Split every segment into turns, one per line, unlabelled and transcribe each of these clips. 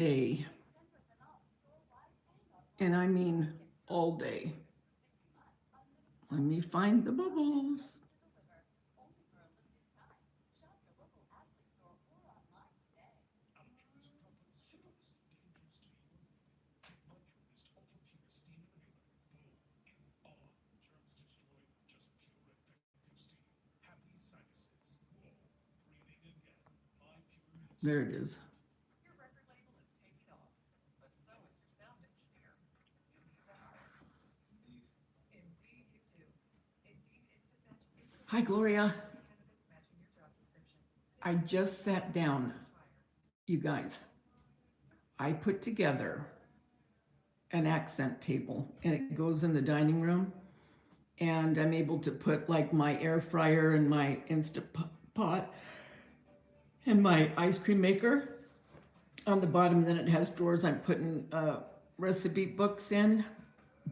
day. And I mean all day. Let me find the bubbles. There it is. Hi, Gloria. I just sat down, you guys. I put together an accent table and it goes in the dining room. And I'm able to put like my air fryer and my Instant Pot and my ice cream maker on the bottom. Then it has drawers I'm putting recipe books in.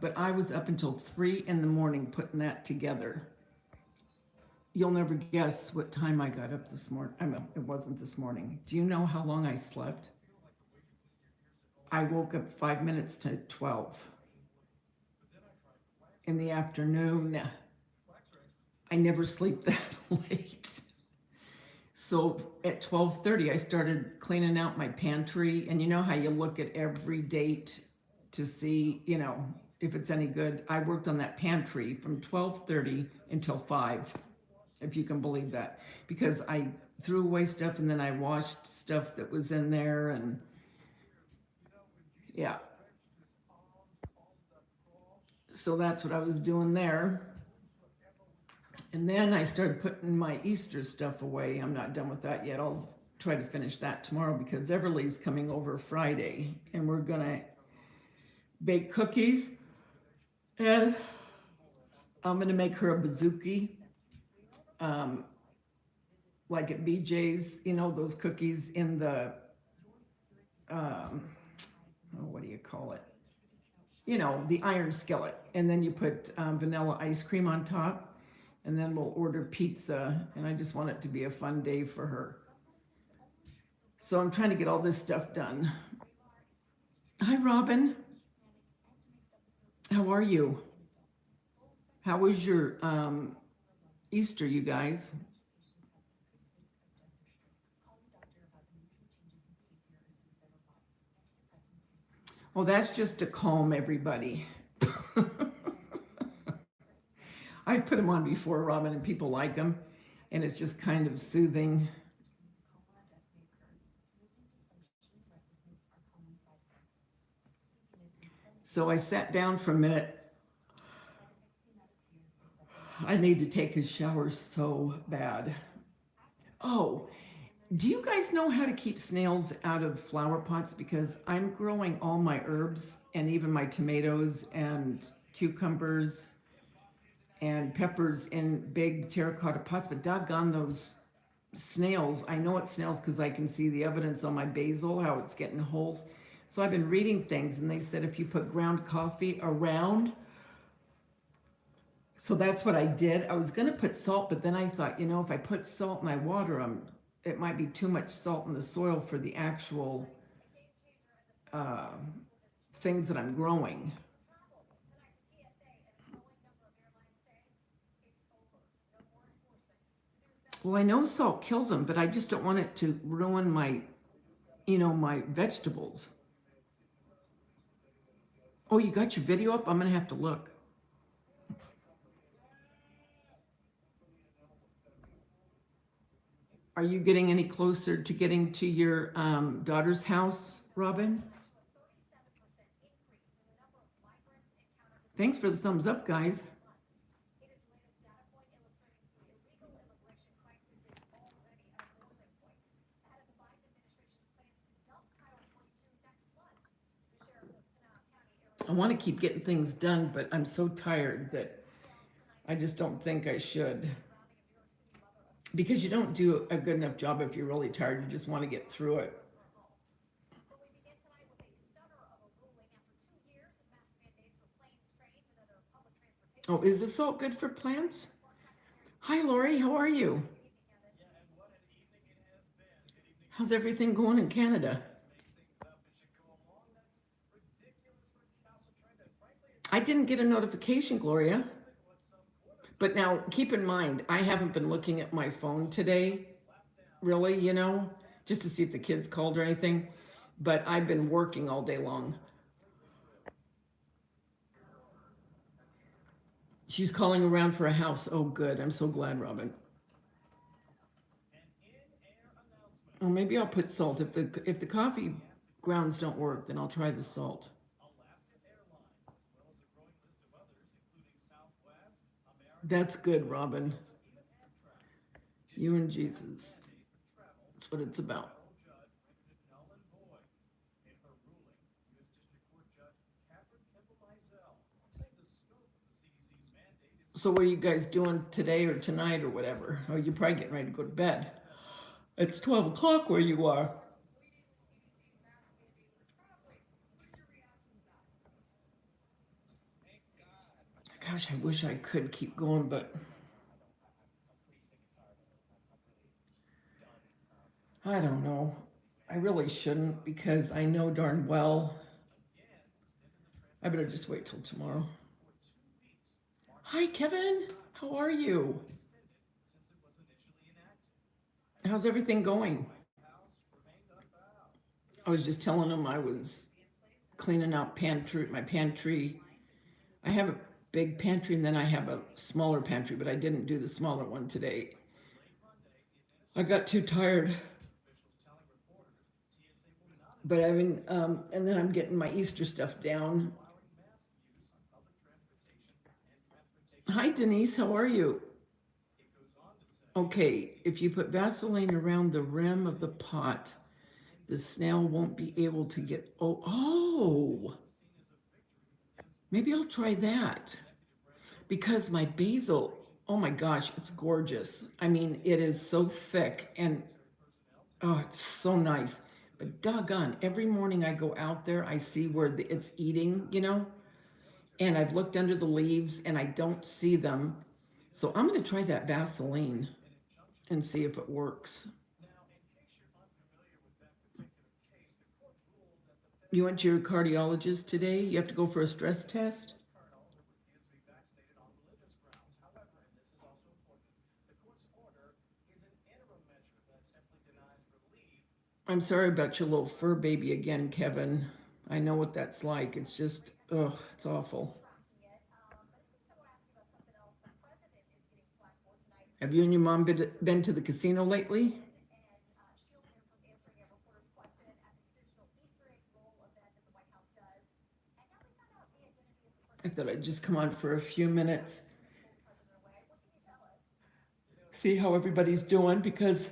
But I was up until 3 in the morning putting that together. You'll never guess what time I got up this morning. I mean, it wasn't this morning. Do you know how long I slept? I woke up 5 minutes to 12 in the afternoon. I never sleep that late. So at 12:30, I started cleaning out my pantry. And you know how you look at every date to see, if it's any good. I worked on that pantry from 12:30 until 5, if you can believe that. Because I threw away stuff and then I washed stuff that was in there. And yeah. So that's what I was doing there. And then I started putting my Easter stuff away. I'm not done with that yet. I'll try to finish that tomorrow because Everly's coming over Friday and we're going to bake cookies. And I'm going to make her a bazooki, like at BJ's, those cookies in the, what do you call it? The iron skillet. And then you put vanilla ice cream on top. And then we'll order pizza. And I just want it to be a fun day for her. So I'm trying to get all this stuff done. Hi, Robin. How are you? How was your Easter, you guys? Well, that's just to calm everybody. I've put them on before, Robin, and people like them. And it's just kind of soothing. So I sat down for a minute. I need to take a shower so bad. Oh, do you guys know how to keep snails out of flower pots? Because I'm growing all my herbs and even my tomatoes and cucumbers and peppers in big terracotta pots, but doggone those snails. I know it's snails because I can see the evidence on my basil, how it's getting holes. So I've been reading things and they said if you put ground coffee around, so that's what I did. I was going to put salt, but then I thought, if I put salt and I water them, it might be too much salt in the soil for the actual uh, things that I'm growing. Well, I know salt kills them, but I just don't want it to ruin my vegetables. Oh, you got your video up? I'm going to have to look. Are you getting any closer to getting to your daughter's house, Robin? Thanks for the thumbs up, guys. I want to keep getting things done, but I'm so tired that I just don't think I should. Because you don't do a good enough job if you're really tired. You just want to get through it. Oh, is the salt good for plants? Hi, Lori. How are you? How's everything going in Canada? I didn't get a notification, Gloria. But now keep in mind, I haven't been looking at my phone today, really, just to see if the kids called or anything. But I've been working all day long. She's calling around for a house. Oh, good. I'm so glad, Robin. Oh, maybe I'll put salt. If the coffee grounds don't work, then I'll try the salt. That's good, Robin. You and Jesus. That's what it's about. So what are you guys doing today or tonight or whatever? Oh, you're probably getting ready to go to bed. It's 12 o'clock where you are. Gosh, I wish I could keep going, but I don't know. I really shouldn't because I know darn well I better just wait till tomorrow. Hi, Kevin. How are you? How's everything going? I was just telling him I was cleaning out my pantry. I have a big pantry and then I have a smaller pantry, but I didn't do the smaller one today. I got too tired. But I mean, and then I'm getting my Easter stuff down. Hi, Denise. How are you? Okay, if you put Vaseline around the rim of the pot, the snail won't be able to get. Oh, maybe I'll try that because my basil. Oh my gosh, it's gorgeous. I mean, it is so thick and oh, it's so nice. But doggone, every morning I go out there, I see where it's eating, and I've looked under the leaves and I don't see them. So I'm going to try that Vaseline and see if it works. You went to your cardiologist today? You have to go for a stress test? I'm sorry about your little fur baby again, Kevin. I know what that's like. It's just, ugh, it's awful. Have you and your mom been to the casino lately? I thought I'd just come on for a few minutes, see how everybody's doing, because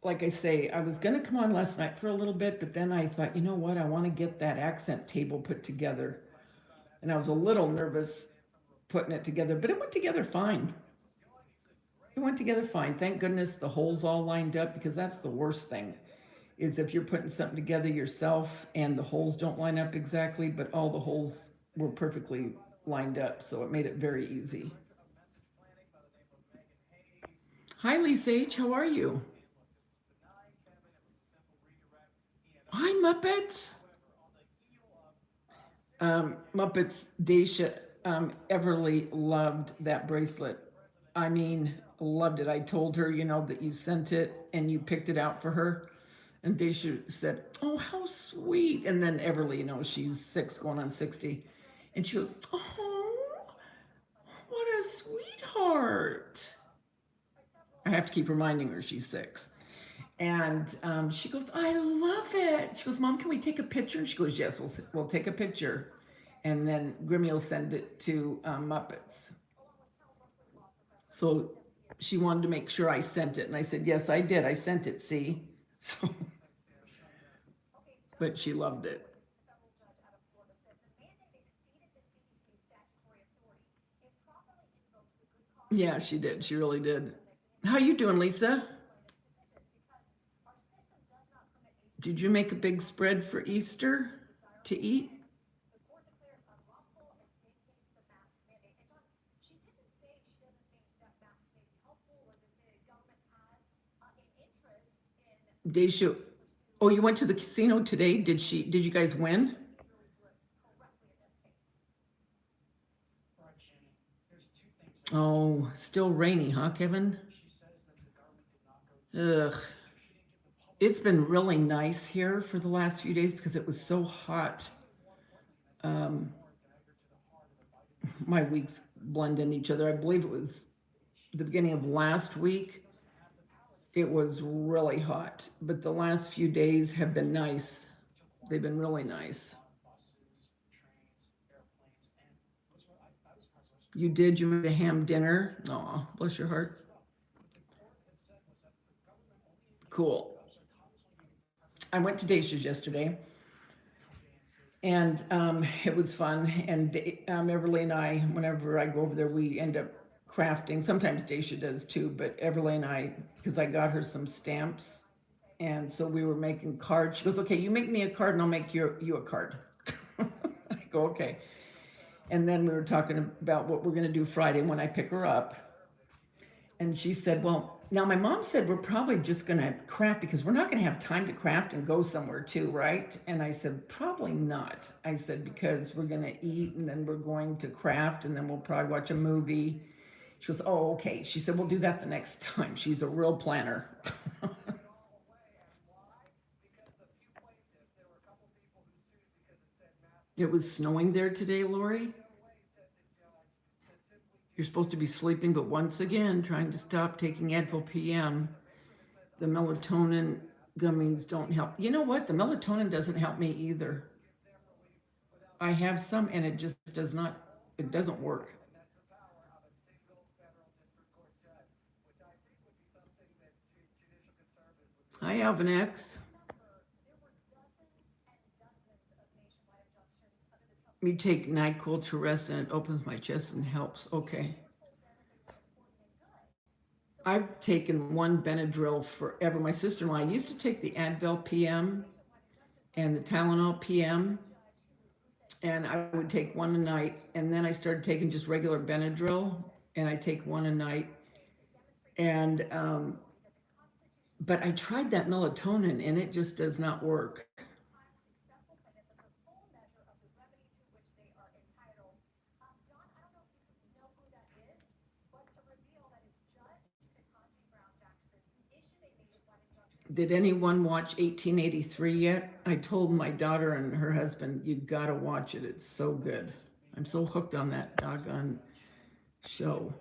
like I say, I was going to come on last night for a little bit, but then I thought, you know what? I want to get that accent table put together. And I was a little nervous putting it together, but it went together fine. It went together fine. Thank goodness the holes all lined up because that's the worst thing is if you're putting something together yourself and the holes don't line up exactly, but all the holes were perfectly lined up. So it made it very easy. Hi, Lisa H. How are you? Hi, Muppets. Muppets, Daisha Everly loved that bracelet. I mean, loved it. I told her, that you sent it and you picked it out for her. And Daisha said, "Oh, how sweet." And then Everly, she's 6 going on 60. And she goes, "Oh, what a sweetheart." I have to keep reminding her she's 6. And she goes, "I love it." She goes, "Mom, can we take a picture?" And she goes, "Yes, we'll take a picture." And then Grimmy will send it to Muppets. So she wanted to make sure I sent it. And I said, "Yes, I did. I sent it, see?" So, but she loved it. Yeah, she did. She really did. How you doing, Lisa? Did you make a big spread for Easter to eat? Deja, oh, you went to the casino today? Did you guys win? Oh, still rainy, huh, Kevin? Ugh. It's been really nice here for the last few days because it was so hot. Um, my weeks blend in each other. I believe it was the beginning of last week. It was really hot, but the last few days have been nice. They've been really nice. You did? You made a ham dinner? Aw, bless your heart. Cool. I went to Dacia's yesterday, and it was fun. And Everly and I, whenever I go over there, we end up crafting. Sometimes Dacia does too, but Everly and I, because I got her some stamps, and so we were making cards. She goes, "Okay, you make me a card, and I'll make you a card." I go, "Okay." And then we were talking about what we're going to do Friday when I pick her up. And she said, "Well, now my mom said we're probably just going to craft because we're not going to have time to craft and go somewhere too, right?" And I said, "Probably not." I said, "Because we're going to eat and then we're going to craft and then we'll probably watch a movie." She goes, "Oh, okay." She said, "We'll do that the next time." She's a real planner. It was snowing there today, Lori. You're supposed to be sleeping, but once again, trying to stop taking Advil PM. The melatonin gummies don't help. You know what? The melatonin doesn't help me either. I have some and it just does not, it doesn't work. I have an X. You take NyQuil to rest and it opens my chest and helps. Okay. I've taken one Benadryl forever. My sister-in-law used to take the Advil PM and the Tylenol PM, and I would take one a night. And then I started taking just regular Benadryl, and I take one a night. And but I tried that melatonin, and it just does not work. Did anyone watch 1883 yet? I told my daughter and her husband, "You gotta watch it. It's so good." I'm so hooked on that doggone show.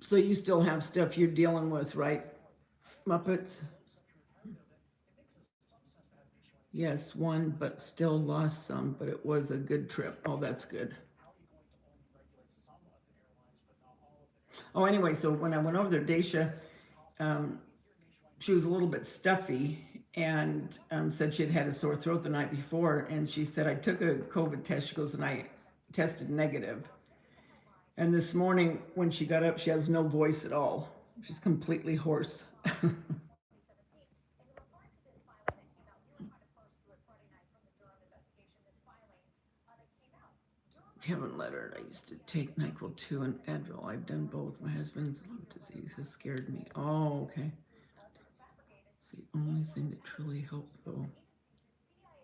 So you still have stuff you're dealing with, right? Muppets? Yes, one, but still lost some, but it was a good trip. Oh, that's good. Oh, anyway, so when I went over there, Dacia, um, she was a little bit stuffy and said she had had a sore throat the night before. And she said, "I took a COVID test." She goes, "And I tested negative." And this morning, when she got up, she has no voice at all. She's completely hoarse. Haven't let her. I used to take NyQuil 2 and Advil. I've done both. My husband's lung disease has scared me. Oh, okay. It's the only thing that truly helped, though.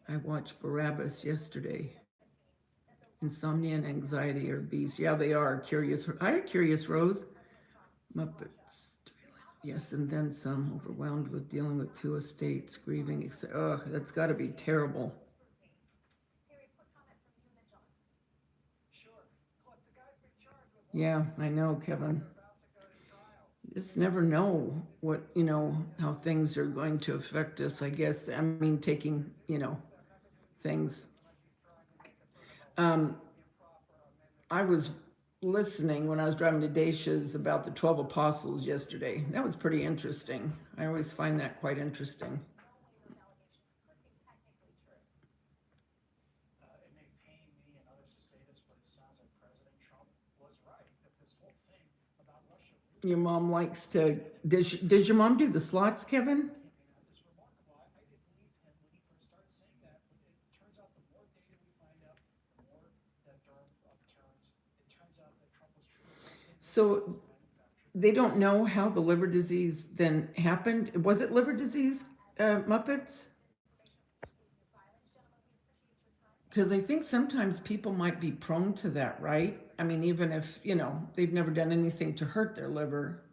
I watched Barabbas yesterday. Insomnia and anxiety are beasts. Yeah, they are. Curious. Hi, Curious Rose. Muppets. Yes, and then some. Overwhelmed with dealing with two estates, grieving. Ugh, that's got to be terrible. Yeah, I know, Kevin. You just never know what, how things are going to affect us, I guess. I mean, taking, things. Um, I was listening when I was driving to Dacia's about the 12 apostles yesterday. That was pretty interesting. I always find that quite interesting. Your mom likes to, does your mom do the slots, Kevin? So they don't know how the liver disease then happened. Was it liver disease, Muppets? Because I think sometimes people might be prone to that, right? I mean, even if, they've never done anything to hurt their liver.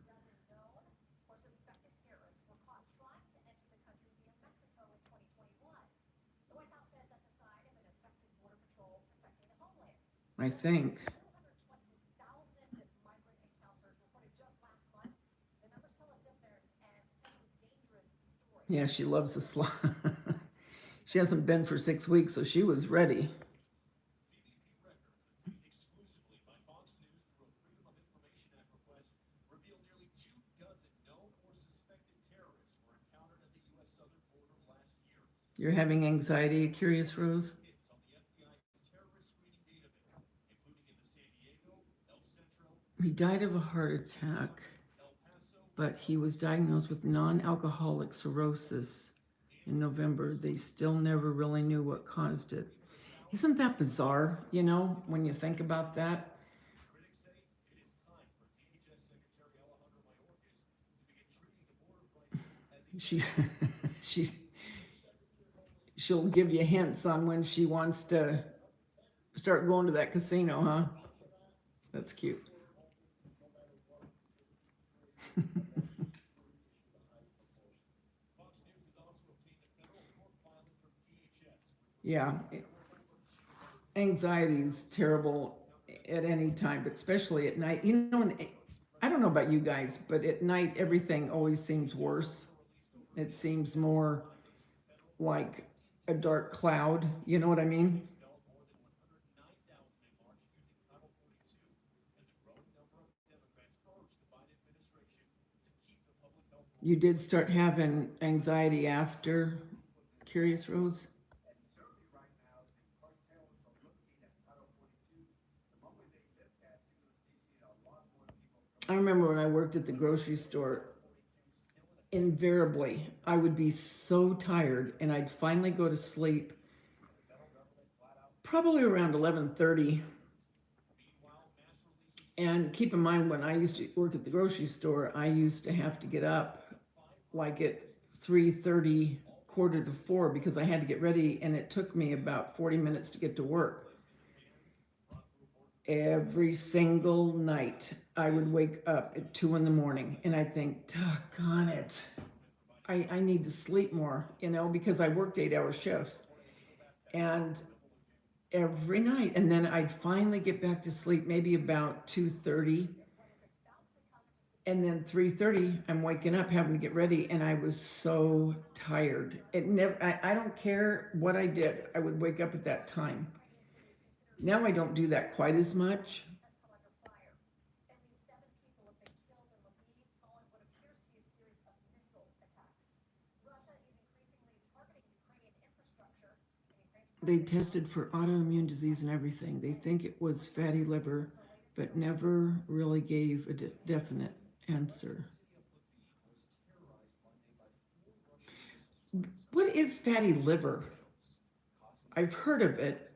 I think. Yeah, she loves the slot. She hasn't been for 6 weeks, so she was ready. You're having anxiety, Curious Rose? He died of a heart attack, but he was diagnosed with non alcoholic cirrhosis in November. They still never really knew what caused it. Isn't that bizarre, when you think about that? She she she'll give you hints on when she wants to start going to that casino, huh? That's cute. Yeah, anxiety is terrible at any time, but especially at night. I don't know about you guys, but at night everything always seems worse. It seems more like a dark cloud. You know what I mean? You did start having anxiety after Curious Rose? I remember when I worked at the grocery store, invariably I would be so tired and I'd finally go to sleep probably around 11:30. And keep in mind, when I used to work at the grocery store, I used to have to get up like at 3:30, quarter to 4, because I had to get ready, and it took me about 40 minutes to get to work. Every single night, I would wake up at 2 in the morning, and I'd think, doggone it, I need to sleep more, because I worked 8-hour shifts. And every night, and then I'd finally get back to sleep maybe about 2:30, and then 3:30 I'm waking up having to get ready, and I was so tired. It never I don't care what I did, I would wake up at that time. Now I don't do that quite as much. They tested for autoimmune disease and everything. They think it was fatty liver, but never really gave a definite answer. What is fatty liver? I've heard of it.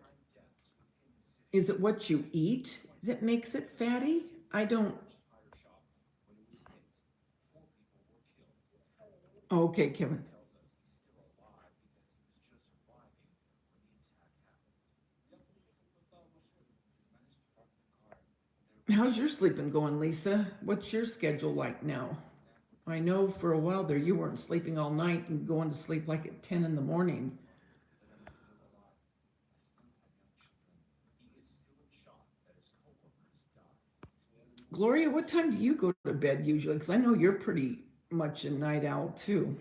Is it what you eat that makes it fatty? I don't. Oh, okay, Kevin. How's your sleeping going, Lisa? What's your schedule like now? I know for a while there you weren't sleeping all night and going to sleep like at 10 in the morning. Gloria, what time do you go to bed usually? Because I know you're pretty much a night owl too.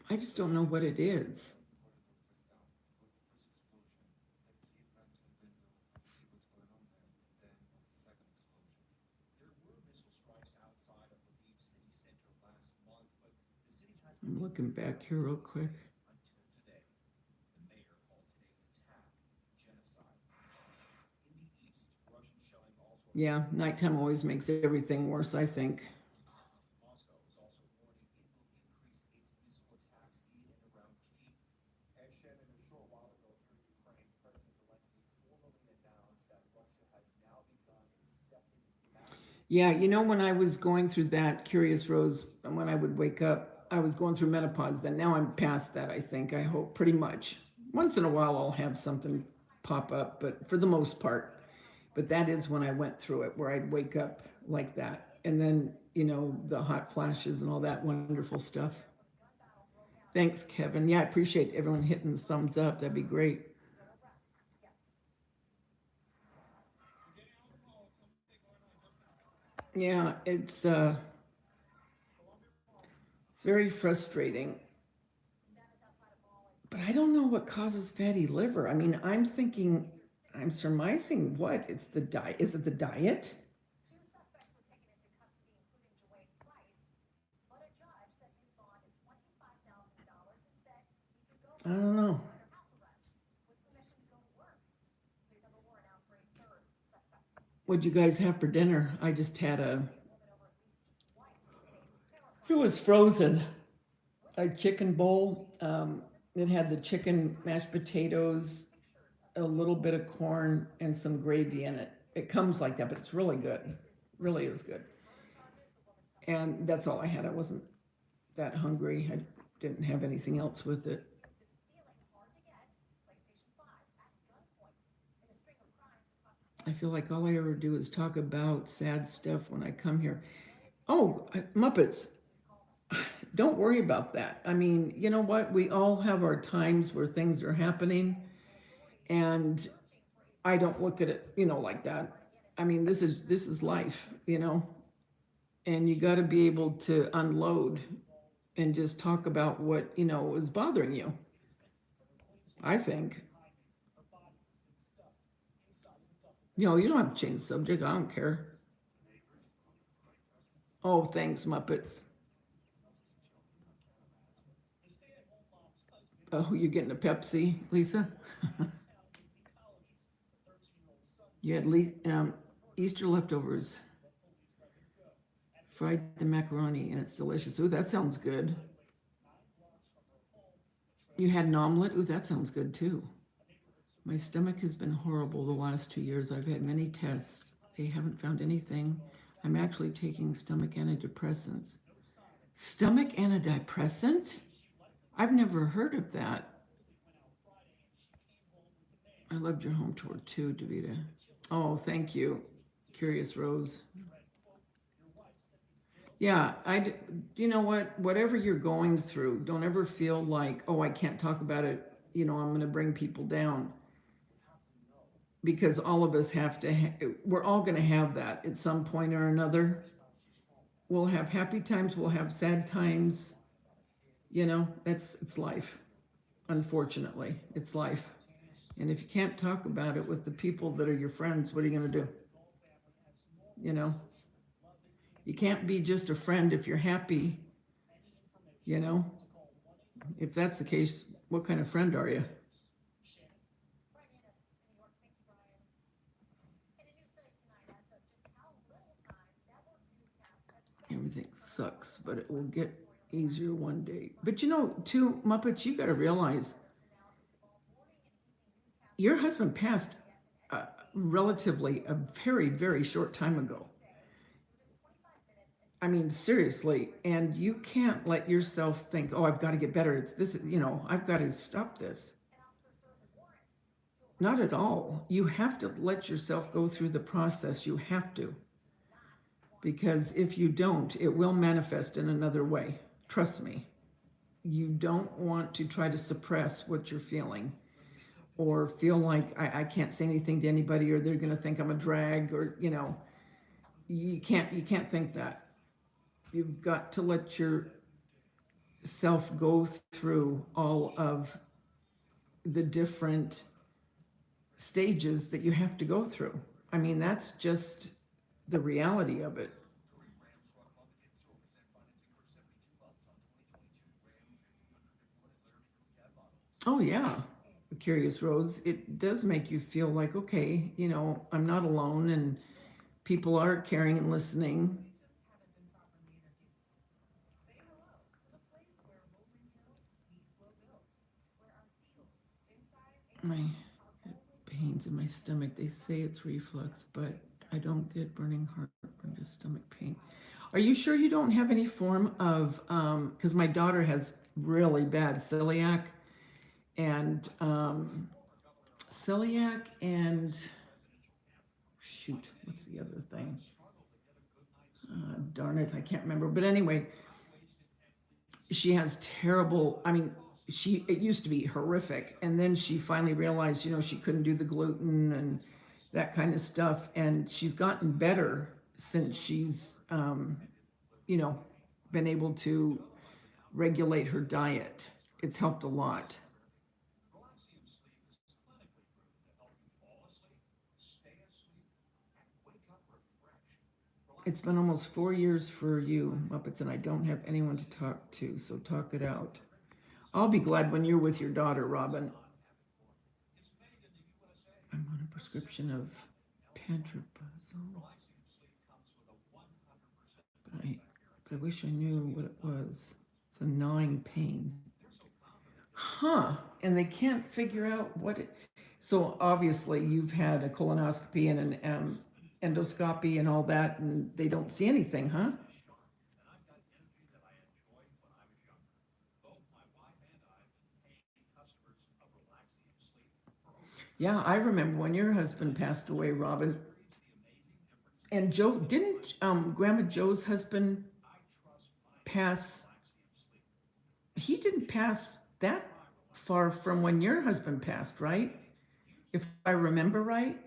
I just don't know what it is. I'm looking back here real quick. Yeah, nighttime always makes everything worse, I think. Yeah, when I was going through that, Curious Rose, when I would wake up, I was going through menopause then. Now I'm past that, I think. I hope pretty much. Once in a while, I'll have something pop up, but for the most part. But that is when I went through it, where I'd wake up like that. And then, the hot flashes and all that wonderful stuff. Thanks, Kevin. Yeah, I appreciate everyone hitting the thumbs up. That'd be great. Yeah, it's very frustrating. But I don't know what causes fatty liver. I mean, I'm surmising what? It's the diet. Is it the diet? I don't know. What'd you guys have for dinner? I just had it was frozen, a chicken bowl. It had the chicken, mashed potatoes, a little bit of corn, and some gravy in it. It comes like that, but it's really good. Really is good. And that's all I had. I wasn't that hungry. I didn't have anything else with it. I feel like all I ever do is talk about sad stuff when I come here. Oh, Muppets. Don't worry about that. I mean, you know what? We all have our times where things are happening, and I don't look at it, like that. I mean, this is life, and you got to be able to unload and just talk about what is bothering you. I think you don't have to change the subject. I don't care. Oh, thanks, Muppets. Oh, you're getting a Pepsi, Lisa? You had Easter leftovers, fried the macaroni, and it's delicious. Ooh, that sounds good. You had an omelet? Ooh, that sounds good too. My stomach has been horrible the last 2 years. I've had many tests. They haven't found anything. I'm actually taking stomach antidepressants. Stomach antidepressant? I've never heard of that. I loved your home tour too, Daveda. Oh, thank you, Curious Rose. Yeah, you know what? Whatever you're going through, don't ever feel like, oh, I can't talk about it. I'm going to bring people down because all of us have to, we're all going to have that at some point or another. We'll have happy times, we'll have sad times. It's life. Unfortunately, it's life. And if you can't talk about it with the people that are your friends, what are you going to do? You know, you can't be just a friend if you're happy. You know, if that's the case, what kind of friend are you? Everything sucks, but it will get easier one day. But too, Muppets, you got to realize your husband passed relatively a very, very short time ago. I mean, seriously, and you can't let yourself think, "Oh, I've got to get better. It's this, I've got to stop this." Not at all. You have to let yourself go through the process. You have to, because if you don't, it will manifest in another way. Trust me. You don't want to try to suppress what you're feeling or feel like I can't say anything to anybody or they're going to think I'm a drag or, you can't think that. You've got to let yourself go through all of the different stages that you have to go through. I mean, that's just the reality of it. Oh, yeah. Curious Rose, it does make you feel like, okay, I'm not alone. And People are caring and listening. My pains in my stomach. They say it's reflux, but I don't get burning heartburn, just stomach pain. Are you sure you don't have any form of, because my daughter has really bad and celiac and shoot, what's the other thing? Darn it, I can't remember. But anyway, she has terrible, I mean, it used to be horrific. And then she finally realized, she couldn't do the gluten and that kind of stuff. And she's gotten better since she's, you know, been able to regulate her diet. It's helped a lot. It's been almost 4 years for you, Muppets, and I don't have anyone to talk to, so talk it out. I'll be glad when you're with your daughter, Robin. I'm on a prescription of pantoprazole, but I wish I knew what it was. It's a gnawing pain. Huh? And they can't figure out what it. So obviously you've had a colonoscopy and an endoscopy and all that, and they don't see anything, huh? Yeah, I remember when your husband passed away, Robin. And Joe, didn't Grandma Joe's husband pass? He didn't pass that far from when your husband passed, right? If I remember right,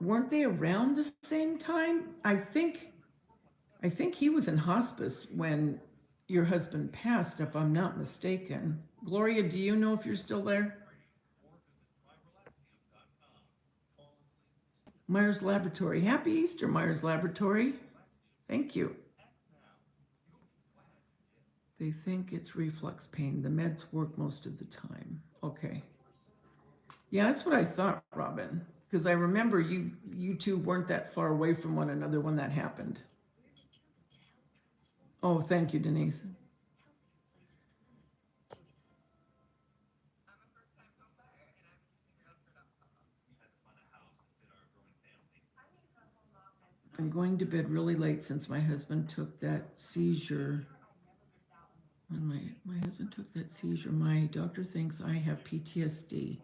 weren't they around the same time? I think he was in hospice when your husband passed, if I'm not mistaken. Gloria, do you know if you're still there? Myers Laboratory. Happy Easter, Myers Laboratory. Thank you. They think it's reflux pain. The meds work most of the time. Okay. Yeah, that's what I thought, Robin. Because I remember you two weren't that far away from one another when that happened. Oh, thank you, Denise. I'm going to bed really late since my husband took that seizure. When my husband took that seizure, my doctor thinks I have PTSD.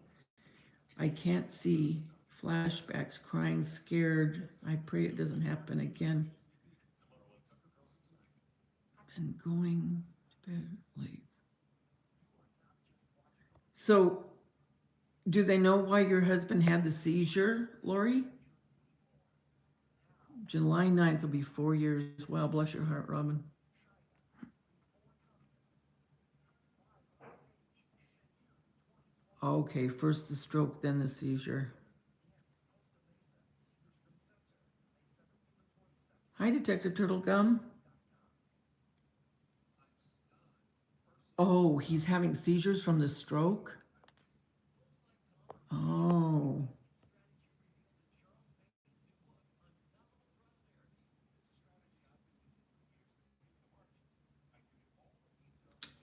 I can't see flashbacks, crying, scared. I pray it doesn't happen again. And going to bed late. So, do they know why your husband had the seizure, Lori? July 9th will be 4 years. Well, bless your heart, Robin. Okay, first the stroke, then the seizure. Hi, Detective Turtle Gum. Oh, he's having seizures from the stroke? Oh.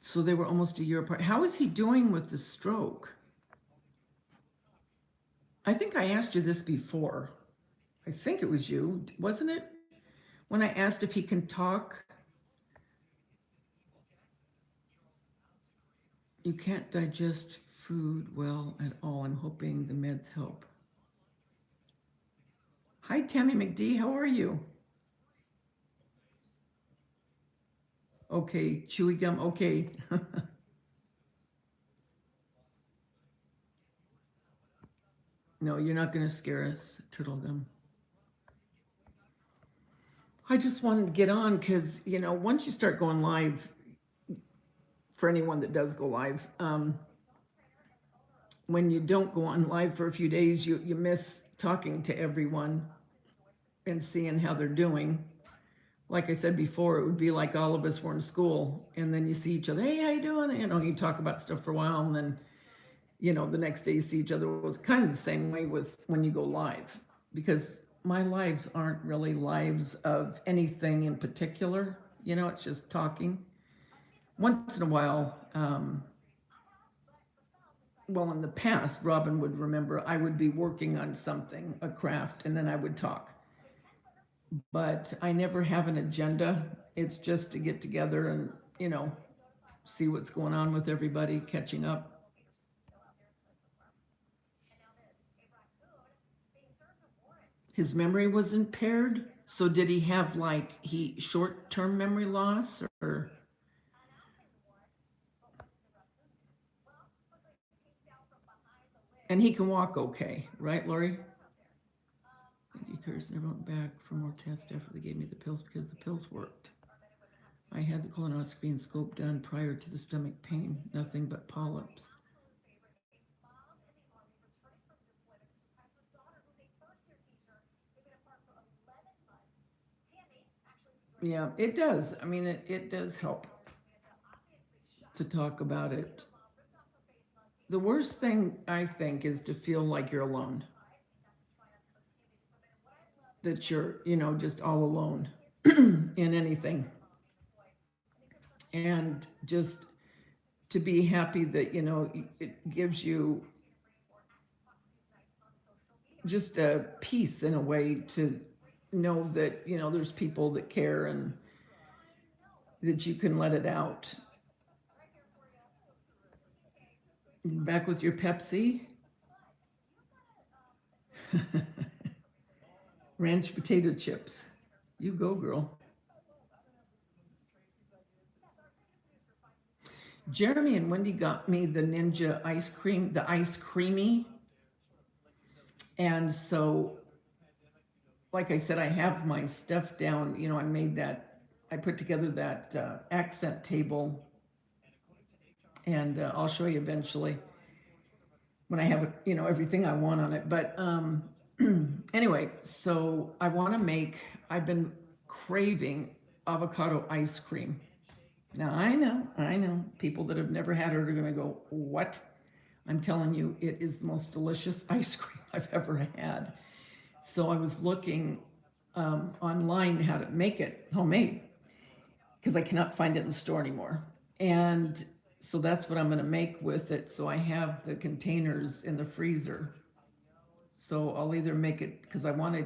So they were almost a year apart. How is he doing with the stroke? I think I asked you this before. I think it was you, wasn't it? When I asked if he can talk. You can't digest food well at all. I'm hoping the meds help. Hi, Tammy McD. How are you? Okay, chewy gum. Okay. No, you're not going to scare us, Turtle Gum. I just wanted to get on because, once you start going live, for anyone that does go live, when you don't go on live for a few days, you miss talking to everyone and seeing how they're doing. Like I said before, it would be like all of us were in school, and then you see each other. Hey, how you doing? You talk about stuff for a while, and then the next day you see each other. It was kind of the same way with when you go live, because my lives aren't really lives of anything in particular. You know, it's just talking. Once in a while, well, in the past, Robin would remember I would be working on something, a craft, and then I would talk. But I never have an agenda. It's just to get together and, you know, see what's going on with everybody, catching up. His memory was impaired. So did he have like he short-term memory loss or and he can walk okay, right, Lori? Curse never went back for more tests after they gave me the pills because the pills worked. I had the colonoscopy and scope done prior to the stomach pain, nothing but polyps. Yeah, it does. I mean, it does help to talk about it. The worst thing, I think, is to feel like you're alone. That you're, you know, just all alone in anything. And just to be happy that, you know, it gives you just a peace in a way to know that, you know, there's people that care and that you can let it out. Back with your Pepsi. Ranch potato chips. You go, girl. Jeremy and Wendy got me the Ninja ice cream, the ice creamy. And so, like I said, I have my stuff down. You know, I made that, I put together that accent table. And I'll show you eventually when I have, you know, everything I want on it. But anyway, so I want to make, I've been craving avocado ice cream. Now, I know, people that have never had it are going to go, what? I'm telling you, it is the most delicious ice cream I've ever had. So I was looking online how to make it homemade because I cannot find it in the store anymore. And so that's what I'm going to make with it. So I have the containers in the freezer. So I'll either make it because I want to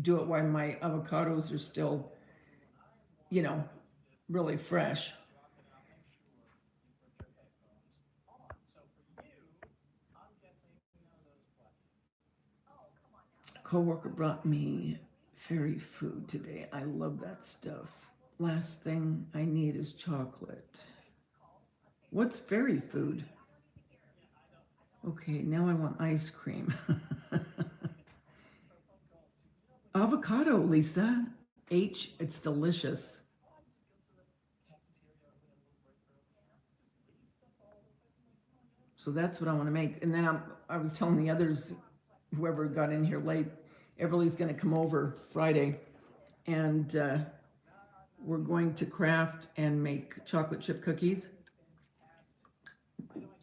do it while my avocados are still, you know, really fresh. Coworker brought me fairy food today. I love that stuff. Last thing I need is chocolate. What's fairy food? Okay, now I want ice cream. Avocado, Lisa. H, it's delicious. So that's what I want to make. And then I was telling the others, whoever got in here late, Everly's going to come over Friday and we're going to craft and make chocolate chip cookies.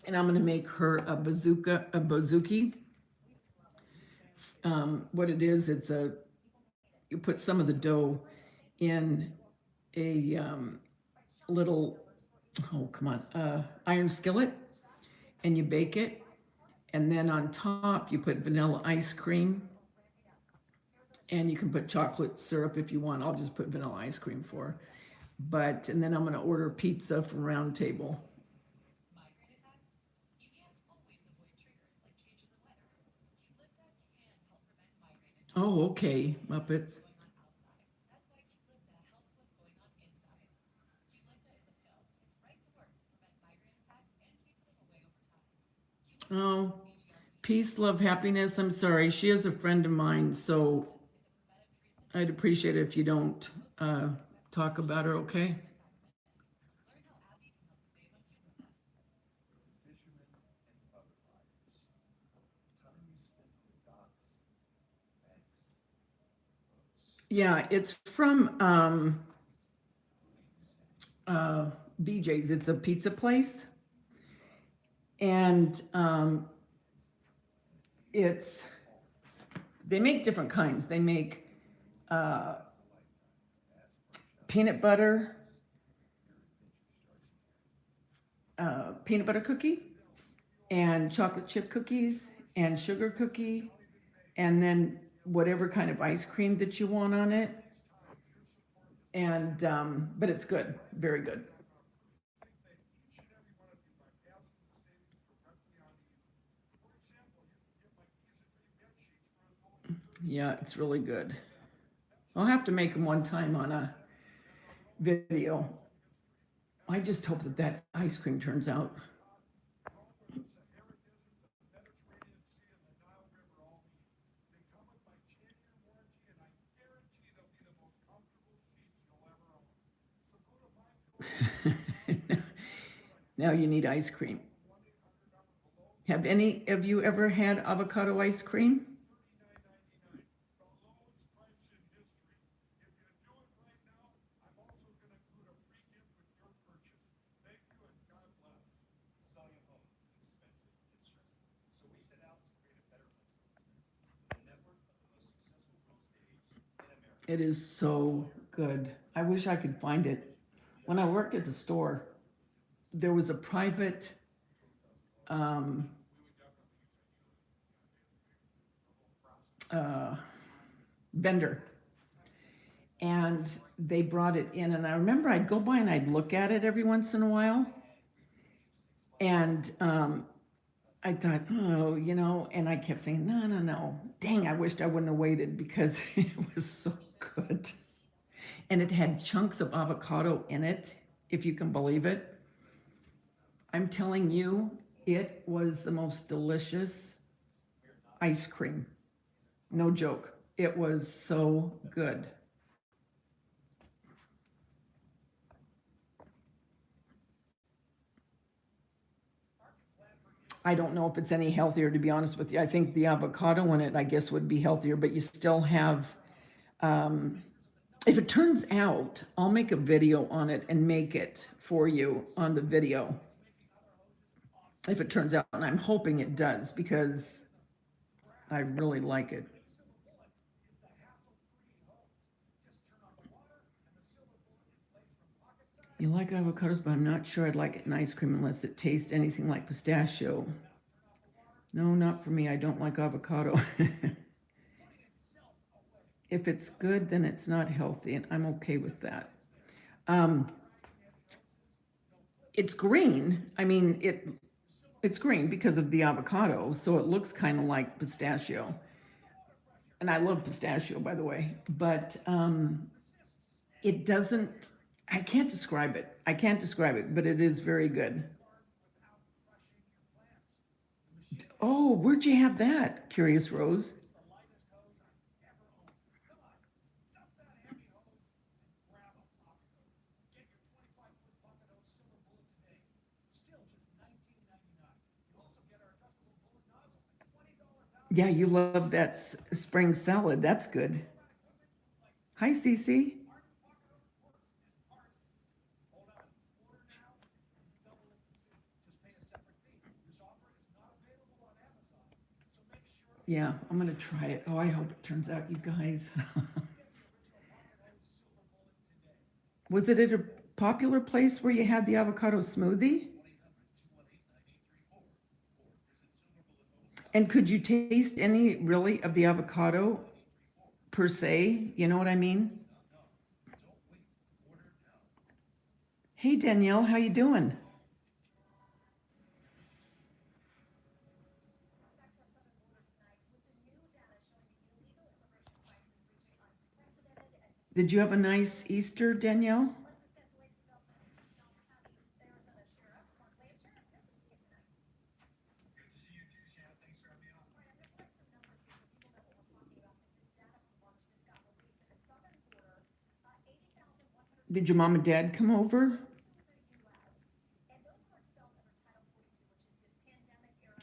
And I'm going to make her a bouzouki. What it is, it's you put some of the dough in a little, oh, come on, iron skillet and you bake it. And then on top, you put vanilla ice cream and you can put chocolate syrup if you want. I'll just put vanilla ice cream for her. But, and then I'm going to order pizza from Round Table. Oh, okay, Muppets. Oh, peace, love, happiness. I'm sorry. She is a friend of mine, so I'd appreciate it if you don't talk about her, okay? Yeah, it's from uh, BJ's. It's a pizza place. And it's They make different kinds. They make uh, peanut butter, peanut butter cookie, and chocolate chip cookies, and sugar cookie, and then whatever kind of ice cream that you want on it. And but it's good, very good. Yeah, it's really good. I'll have to make them one time on a video. I just hope that that ice cream turns out. Now you need ice cream. Have any of you ever had avocado ice cream? It is so good. I wish I could find it. When I worked at the store, there was a private um, uh, vendor, and they brought it in. And I remember I'd go by and I'd look at it every once in a while. And I thought, oh, and I kept thinking, no, no, no. Dang, I wished I wouldn't have waited because it was so good. And it had chunks of avocado in it, if you can believe it. I'm telling you, it was the most delicious ice cream. No joke. It was so good. I don't know if it's any healthier, to be honest with you. I think the avocado in it, I guess, would be healthier, but you still have, um, if it turns out, I'll make a video on it and make it for you on the video. If it turns out, and I'm hoping it does because I really like it. You like avocados, but I'm not sure I'd like it in ice cream unless it tastes anything like pistachio. No, not for me. I don't like avocado. If it's good, then it's not healthy, and I'm okay with that. Um, it's green. I mean, it's green because of the avocado, so it looks kind of like pistachio. And I love pistachio, by the way, but it doesn't. I can't describe it. I can't describe it, but it is very good. Oh, where'd you have that? Curious Rose. Yeah, you love that spring salad. That's good. Hi, Cece. Yeah, I'm gonna try it. Oh, I hope it turns out, you guys. Was it at a popular place where you had the avocado smoothie? And could you taste any really of the avocado per se? You know what I mean? Hey Danielle, how you doing? Did you have a nice Easter, Danielle? Did your mom and dad come over?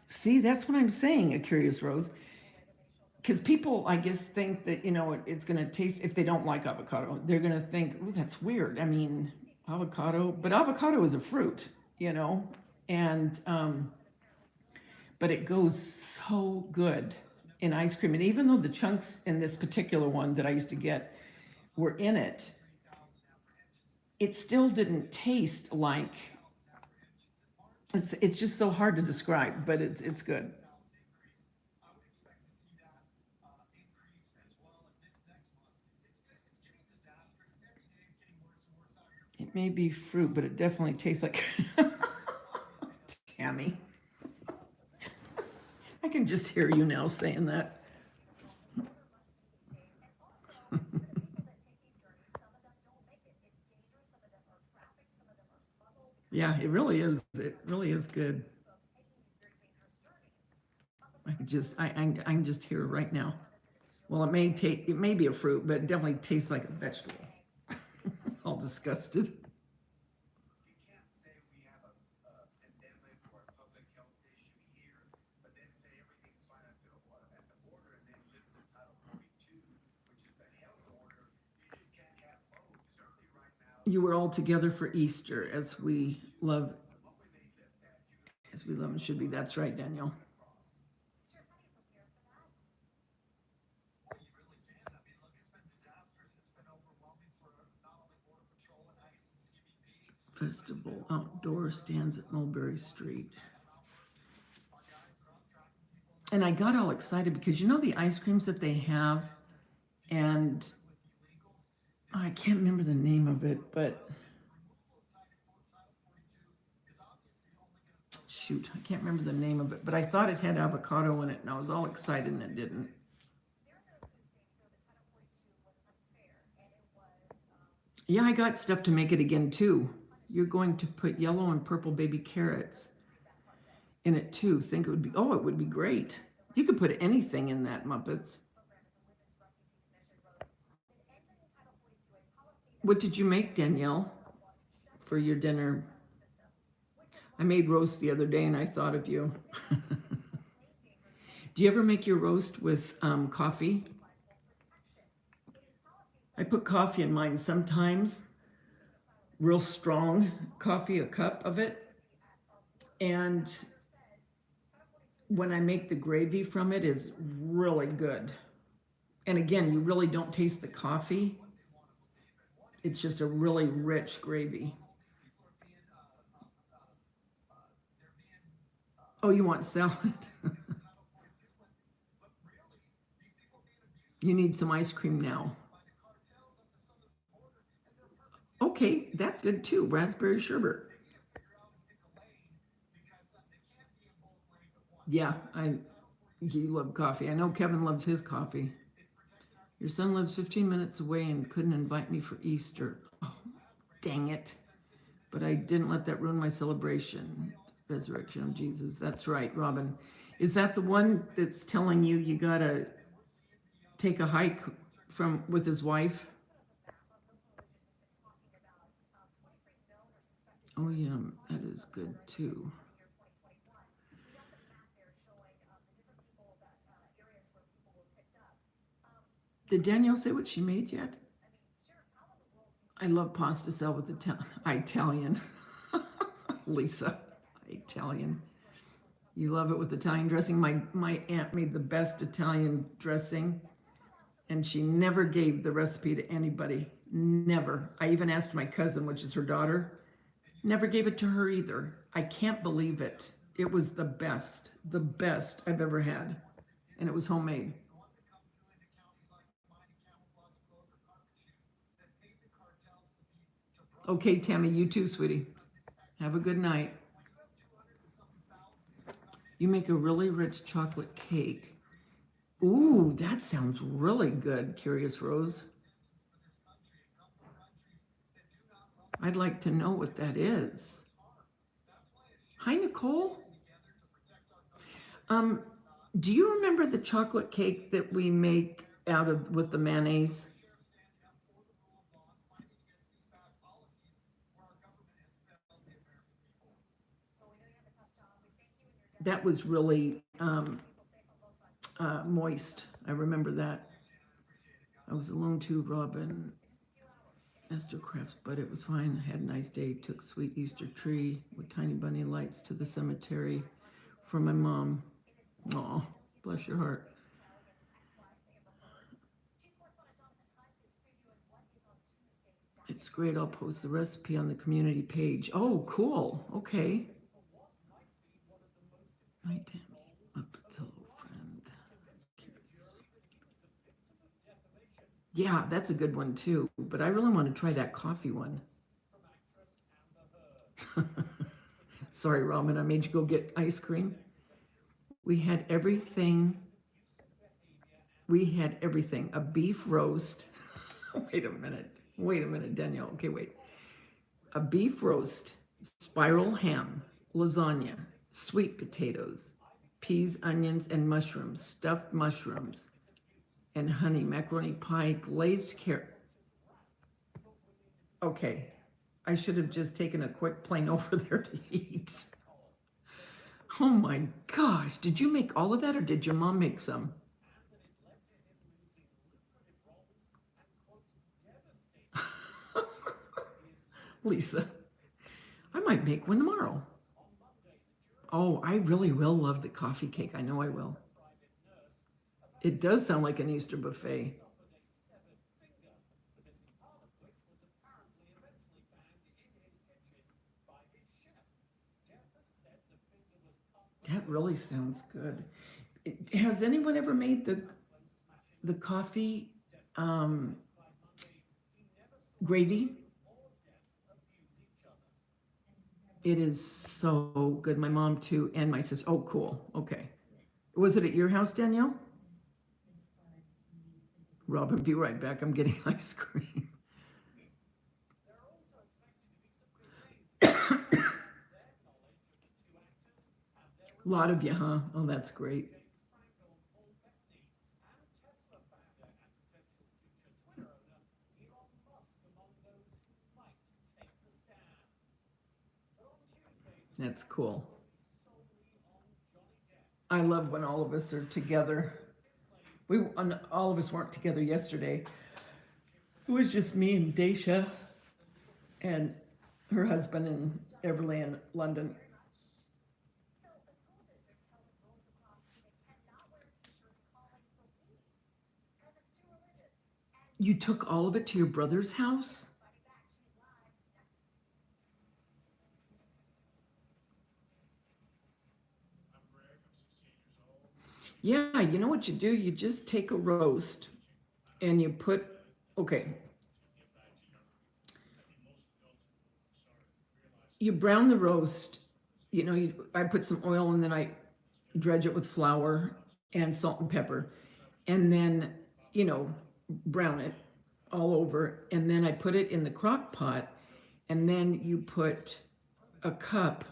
See, that's what I'm saying, a curious rose. Because people, I guess, think that, it's going to taste, if they don't like avocado, they're going to think, oh, that's weird. I mean, avocado, but avocado is a fruit, you know, and, but it goes so good. in ice cream. And even though the chunks in this particular one that I used to get were in it, it still didn't taste like, it's just so hard to describe, but it's good. It may be fruit, but it definitely tastes like Tammy. I can just hear you now saying that. Yeah, it really is. It really is good. I can just hear it right now. Well, it may be a fruit, but it definitely tastes like a vegetable. All disgusted. You were all together for Easter, as we love and should be. That's right, Danielle. Festival outdoor stands at Mulberry Street. And I got all excited because you know the ice creams that they have, and I can't remember the name of it, but shoot, I can't remember the name of it, but I thought it had avocado in it, and I was all excited, and it didn't. Yeah, I got stuff to make it again too. You're going to put yellow and purple baby carrots in it too. Think it would be, oh, it would be great. You could put anything in that, Muppets. What did you make, Danielle, for your dinner? I made roast the other day and I thought of you. Do you ever make your roast with coffee? I put coffee in mine sometimes, real strong coffee, a cup of it. And when I make the gravy from it is really good. And again, you really don't taste the coffee. It's just a really rich gravy. Oh, you want salad? You need some ice cream now. Okay, that's good too. Raspberry sherbet. Yeah, you love coffee. I know Kevin loves his coffee. Your son lives 15 minutes away and couldn't invite me for Easter. Oh, dang it. But I didn't let that ruin my celebration. Resurrection of Jesus. That's right, Robin. Is that the one that's telling you you gotta take a hike from with his wife? Oh yeah, that is good too. Did Danielle say what she made yet? I love pasta salad with Italian. Lisa, Italian. You love it with Italian dressing. My aunt made the best Italian dressing, and she never gave the recipe to anybody. Never. I even asked my cousin, which is her daughter, never gave it to her either. I can't believe it. It was the best I've ever had, and it was homemade. Okay, Tammy, you too, sweetie. Have a good night. You make a really rich chocolate cake. Ooh, that sounds really good, Curious Rose. I'd like to know what that is. Hi, Nicole. Um, do you remember the chocolate cake that we make out of with the mayonnaise? That was really moist. I remember that. I was alone too, Robin. Esther Crafts, but it was fine. I had a nice day. Took sweet Easter tree with tiny bunny lights to the cemetery for my mom. Oh, bless your heart. It's great. I'll post the recipe on the community page. Oh, cool. Okay. My damn up friend. Yeah, that's a good one too. But I really want to try that coffee one. Sorry, Robin, I made you go get ice cream. We had everything. We had everything. A beef roast. Wait a minute. Wait a minute, Danielle. Okay, wait. A beef roast, spiral ham, lasagna, sweet potatoes, peas, onions, and mushrooms, stuffed mushrooms, and honey, macaroni pie, glazed carrot. Okay, I should have just taken a quick plane over there to eat. Oh my gosh, did you make all of that or did your mom make some? Lisa, I might make one tomorrow. Oh, I really will love the coffee cake. I know I will. It does sound like an Easter buffet. That really sounds good. Has anyone ever made the coffee um, gravy? It is so good. My mom too, and my sister. Oh, cool. Okay. Was it at your house, Danielle? Robin, be right back. I'm getting ice cream. A lot of you, huh? Oh, that's great. That's cool. I love when all of us are together. All of us weren't together yesterday. It was just me and Daisha and her husband and Everly in London. You took all of it to your brother's house? Yeah, you know what you do? You just take a roast and you put, okay, you brown the roast. I put some oil and then I dredge it with flour and salt and pepper. And then, you know, brown it all over. And then I put it in the crock pot. And then you put a cup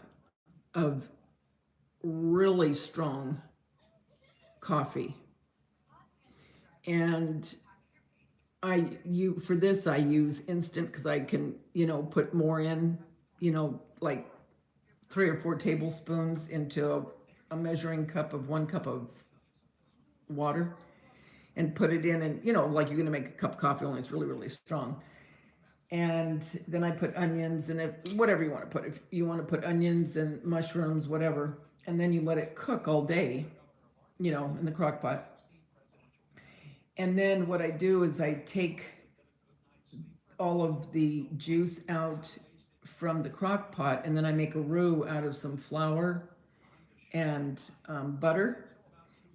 of really strong coffee. And for this I use instant because I can, put more in, like 3 or 4 tablespoons into a measuring cup of 1 cup of water and put it in, and like you're gonna make a cup of coffee, only it's really, really strong. And then I put onions and whatever you want to put. If you want to put onions and mushrooms, whatever, and then you let it cook all day, in the crock pot. And then what I do is I take all of the juice out from the crock pot, and then I make a roux out of some flour and butter,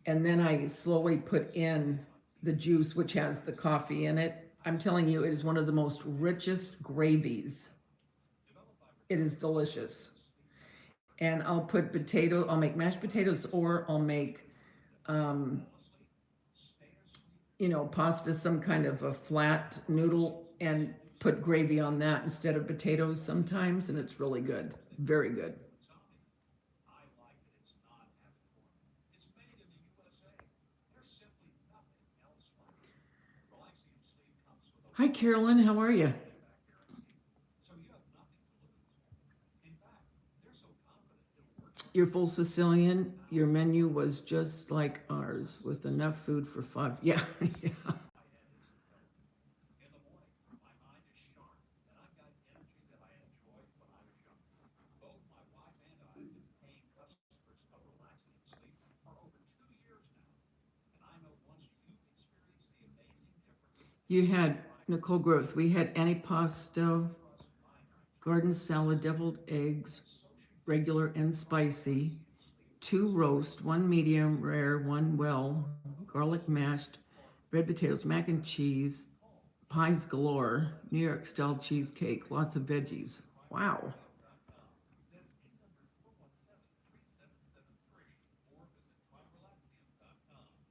and then I slowly put in the juice, which has the coffee in it. I'm telling you, it is one of the most richest gravies. It is delicious. And I'll make mashed potatoes, or I'll make, um, pasta, some kind of a flat noodle, and put gravy on that instead of potatoes sometimes, and it's really good. Very good. Hi, Carolyn. How are you? Your full Sicilian, your menu was just like ours with enough food for five. Yeah, yeah. You had Nicole Growth, we had antipasto, garden salad, deviled eggs, regular and spicy, 2 roast, 1 medium rare, 1 well, garlic mashed, red potatoes, mac and cheese, pies galore, New York style cheesecake, lots of veggies. Wow.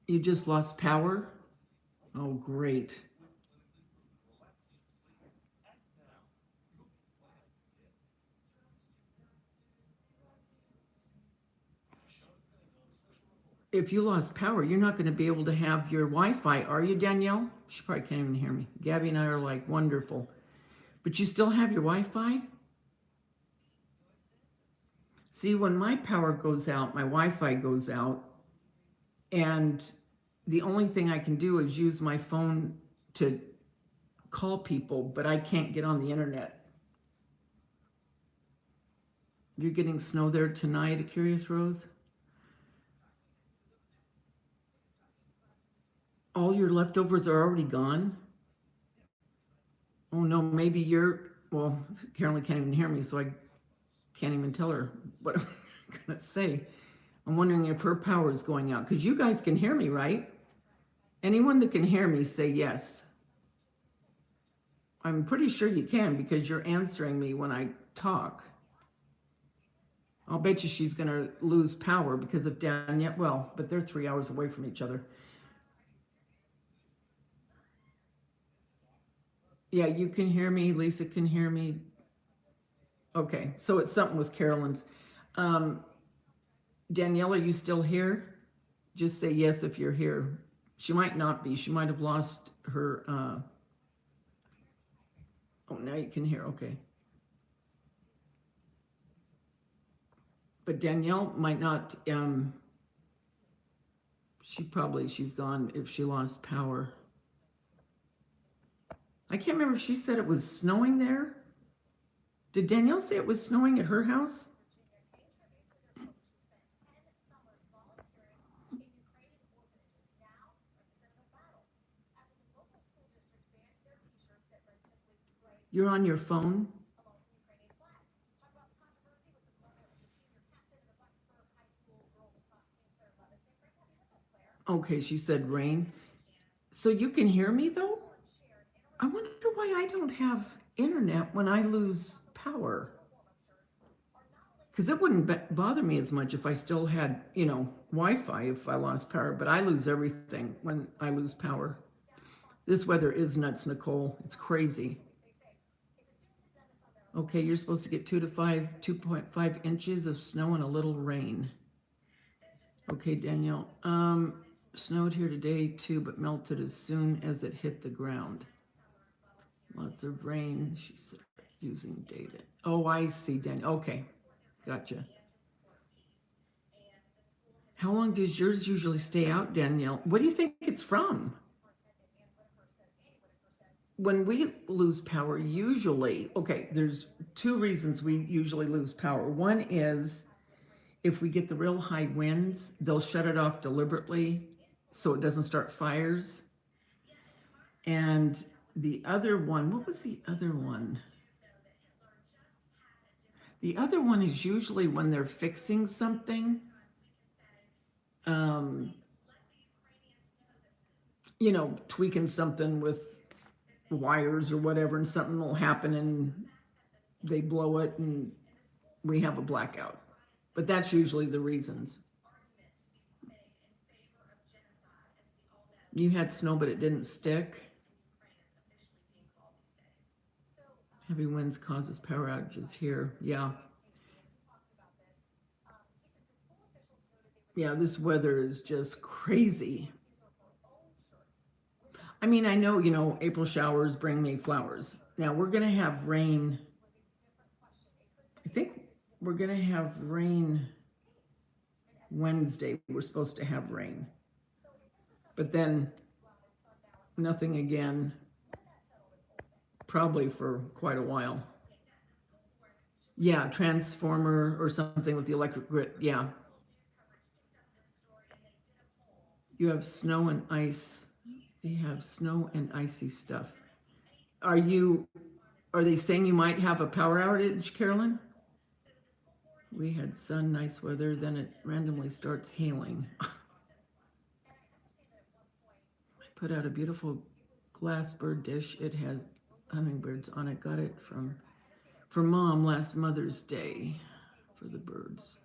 You just lost power? Oh, great. If you lost power, you're not going to be able to have your Wi-Fi, are you, Danielle? She probably can't even hear me. Gabby and I are like, wonderful. But you still have your Wi-Fi? See, when my power goes out, my Wi-Fi goes out, and the only thing I can do is use my phone to call people, but I can't get on the internet. You're getting snow there tonight, a Curious Rose? All your leftovers are already gone? Oh no, maybe well, Carolyn can't even hear me, so I can't even tell her what I'm gonna say. I'm wondering if her power is going out, because you guys can hear me, right? Anyone that can hear me, say yes. I'm pretty sure you can because you're answering me when I talk. I'll bet you she's gonna lose power because of Danielle. Well, but they're 3 hours away from each other. Yeah, you can hear me. Lisa can hear me. Okay, so it's something with Carolyn's. Um, Danielle, are you still here? Just say yes if you're here. She might not be. She might have lost her. Oh, now you can hear. Okay. But Danielle might not. She's gone if she lost power. I can't remember if she said it was snowing there. Did Danielle say it was snowing at her house? You're on your phone? Okay, she said rain. So you can hear me though? I wonder why I don't have internet when I lose power. Because it wouldn't bother me as much if I still had, Wi-Fi if I lost power, but I lose everything when I lose power. This weather is nuts, Nicole. It's crazy. Okay, you're supposed to get 2.5 inches of snow and a little rain. Okay, Danielle. Snowed here today too, but melted as soon as it hit the ground. Lots of rain, she said, using data. Oh, I see, Danielle. Okay, gotcha. How long does yours usually stay out, Danielle? What do you think it's from? When we lose power, usually, okay, there's 2 reasons we usually lose power. One is if we get the real high winds, they'll shut it off deliberately so it doesn't start fires. And the other one, what was the other one? The other one is usually when they're fixing something, um, tweaking something with wires or whatever, and something will happen and they blow it and we have a blackout. But that's usually the reasons. You had snow, but it didn't stick. Heavy winds causes power outages here. Yeah. Yeah, this weather is just crazy. I mean, I know, April showers bring me flowers. Now we're going to have rain. I think we're going to have rain Wednesday. We're supposed to have rain. But then nothing again, probably for quite a while. Yeah, transformer or something with the electric grid. Yeah. You have snow and ice. You have snow and icy stuff. Are you, are they saying you might have a power outage, Carolyn? We had sun, nice weather, then it randomly starts hailing. I put out a beautiful glass bird dish. It has hummingbirds on it. Got it from Mom last Mother's Day for the birds.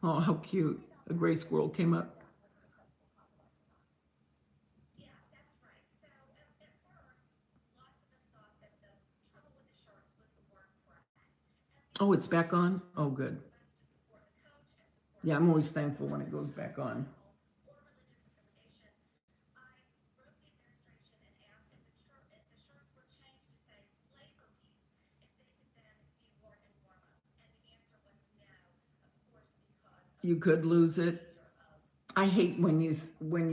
Oh, how cute. A gray squirrel came up. Oh, it's back on? Oh, good. Yeah, I'm always thankful when it goes back on. You could lose it. I hate when you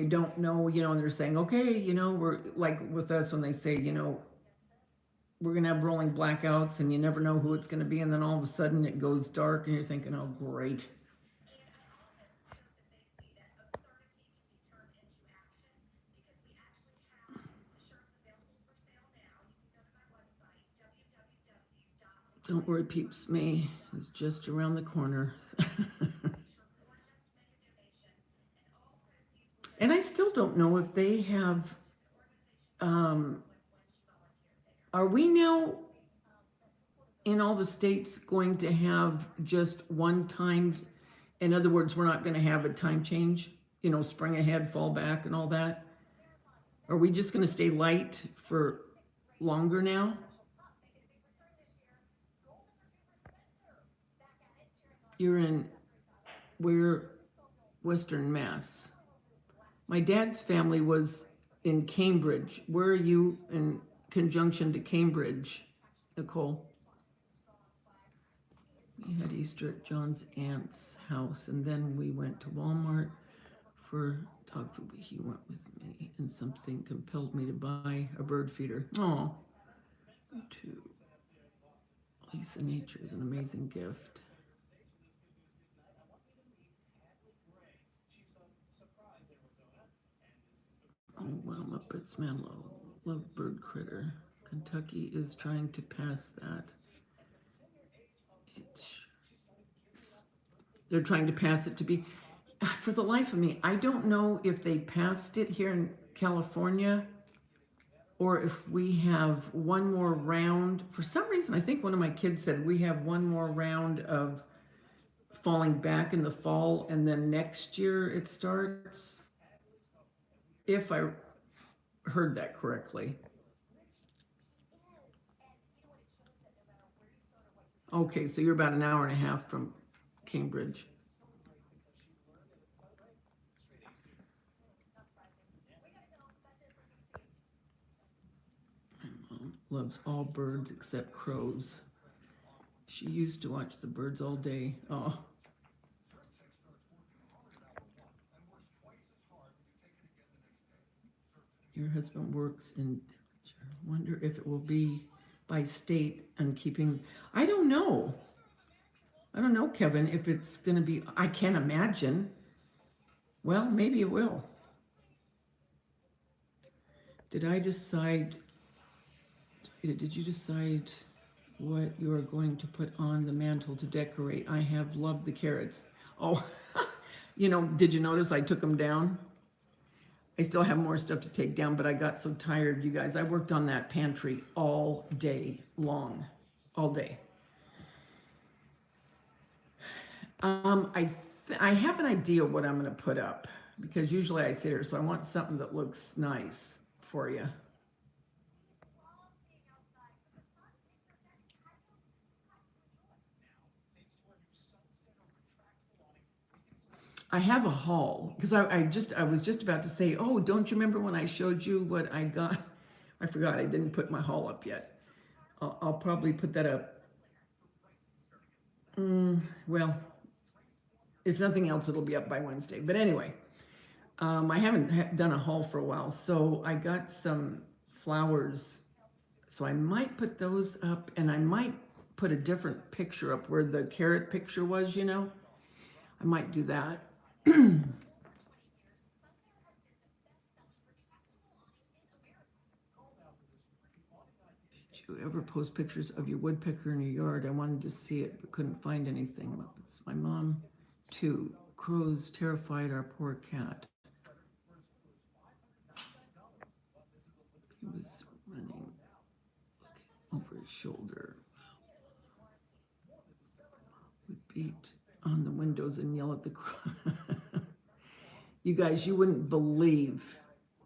don't know, and they're saying, okay, we're like with us when they say, we're gonna have rolling blackouts and you never know who it's gonna be, and then all of a sudden it goes dark and you're thinking, oh great. Don't worry, peeps, May is just around the corner. And I still don't know if they have, are we now in all the states going to have just one time? In other words, we're not going to have a time change, spring ahead, fall back, and all that. Are we just going to stay light for longer now? You're in where? Western Mass. My dad's family was in Cambridge. Where are you in conjunction to Cambridge, Nicole? We had Easter at John's aunt's house, and then we went to Walmart for dog food. He went with me, and something compelled me to buy a bird feeder. Oh, to Lisa, nature is an amazing gift. Oh, well, Muppets, man, love bird critter. Kentucky is trying to pass that. They're trying to pass it to be, for the life of me, I don't know if they passed it here in California or if we have one more round. For some reason, I think one of my kids said we have one more round of falling back in the fall, and then next year it starts, if I heard that correctly. Okay, so you're about an hour and a half from Cambridge. My mom loves all birds except crows. She used to watch the birds all day. Oh. Your husband works in, wonder if it will be by state and keeping, I don't know. I don't know, Kevin, if it's going to be, I can't imagine. Well, maybe it will. Did you decide what you are going to put on the mantle to decorate? I have loved the carrots. Oh, did you notice I took them down? I still have more stuff to take down, but I got so tired, you guys. I worked on that pantry all day long, all day. I have an idea what I'm going to put up, because usually I sit here, so I want something that looks nice for you. I have a haul, because I was just about to say, oh, don't you remember when I showed you what I got? I forgot I didn't put my haul up yet. I'll probably put that up. Well, if nothing else, it'll be up by Wednesday. But anyway, I haven't done a haul for a while, so I got some flowers. So I might put those up, and I might put a different picture up where the carrot picture was, I might do that. Do you ever post pictures of your woodpecker in your yard? I wanted to see it, but couldn't find anything. It's my mom, too. Crows terrified our poor cat. He was running, looking over his shoulder. Would beat on the windows and yell at the crow. You guys, you wouldn't believe.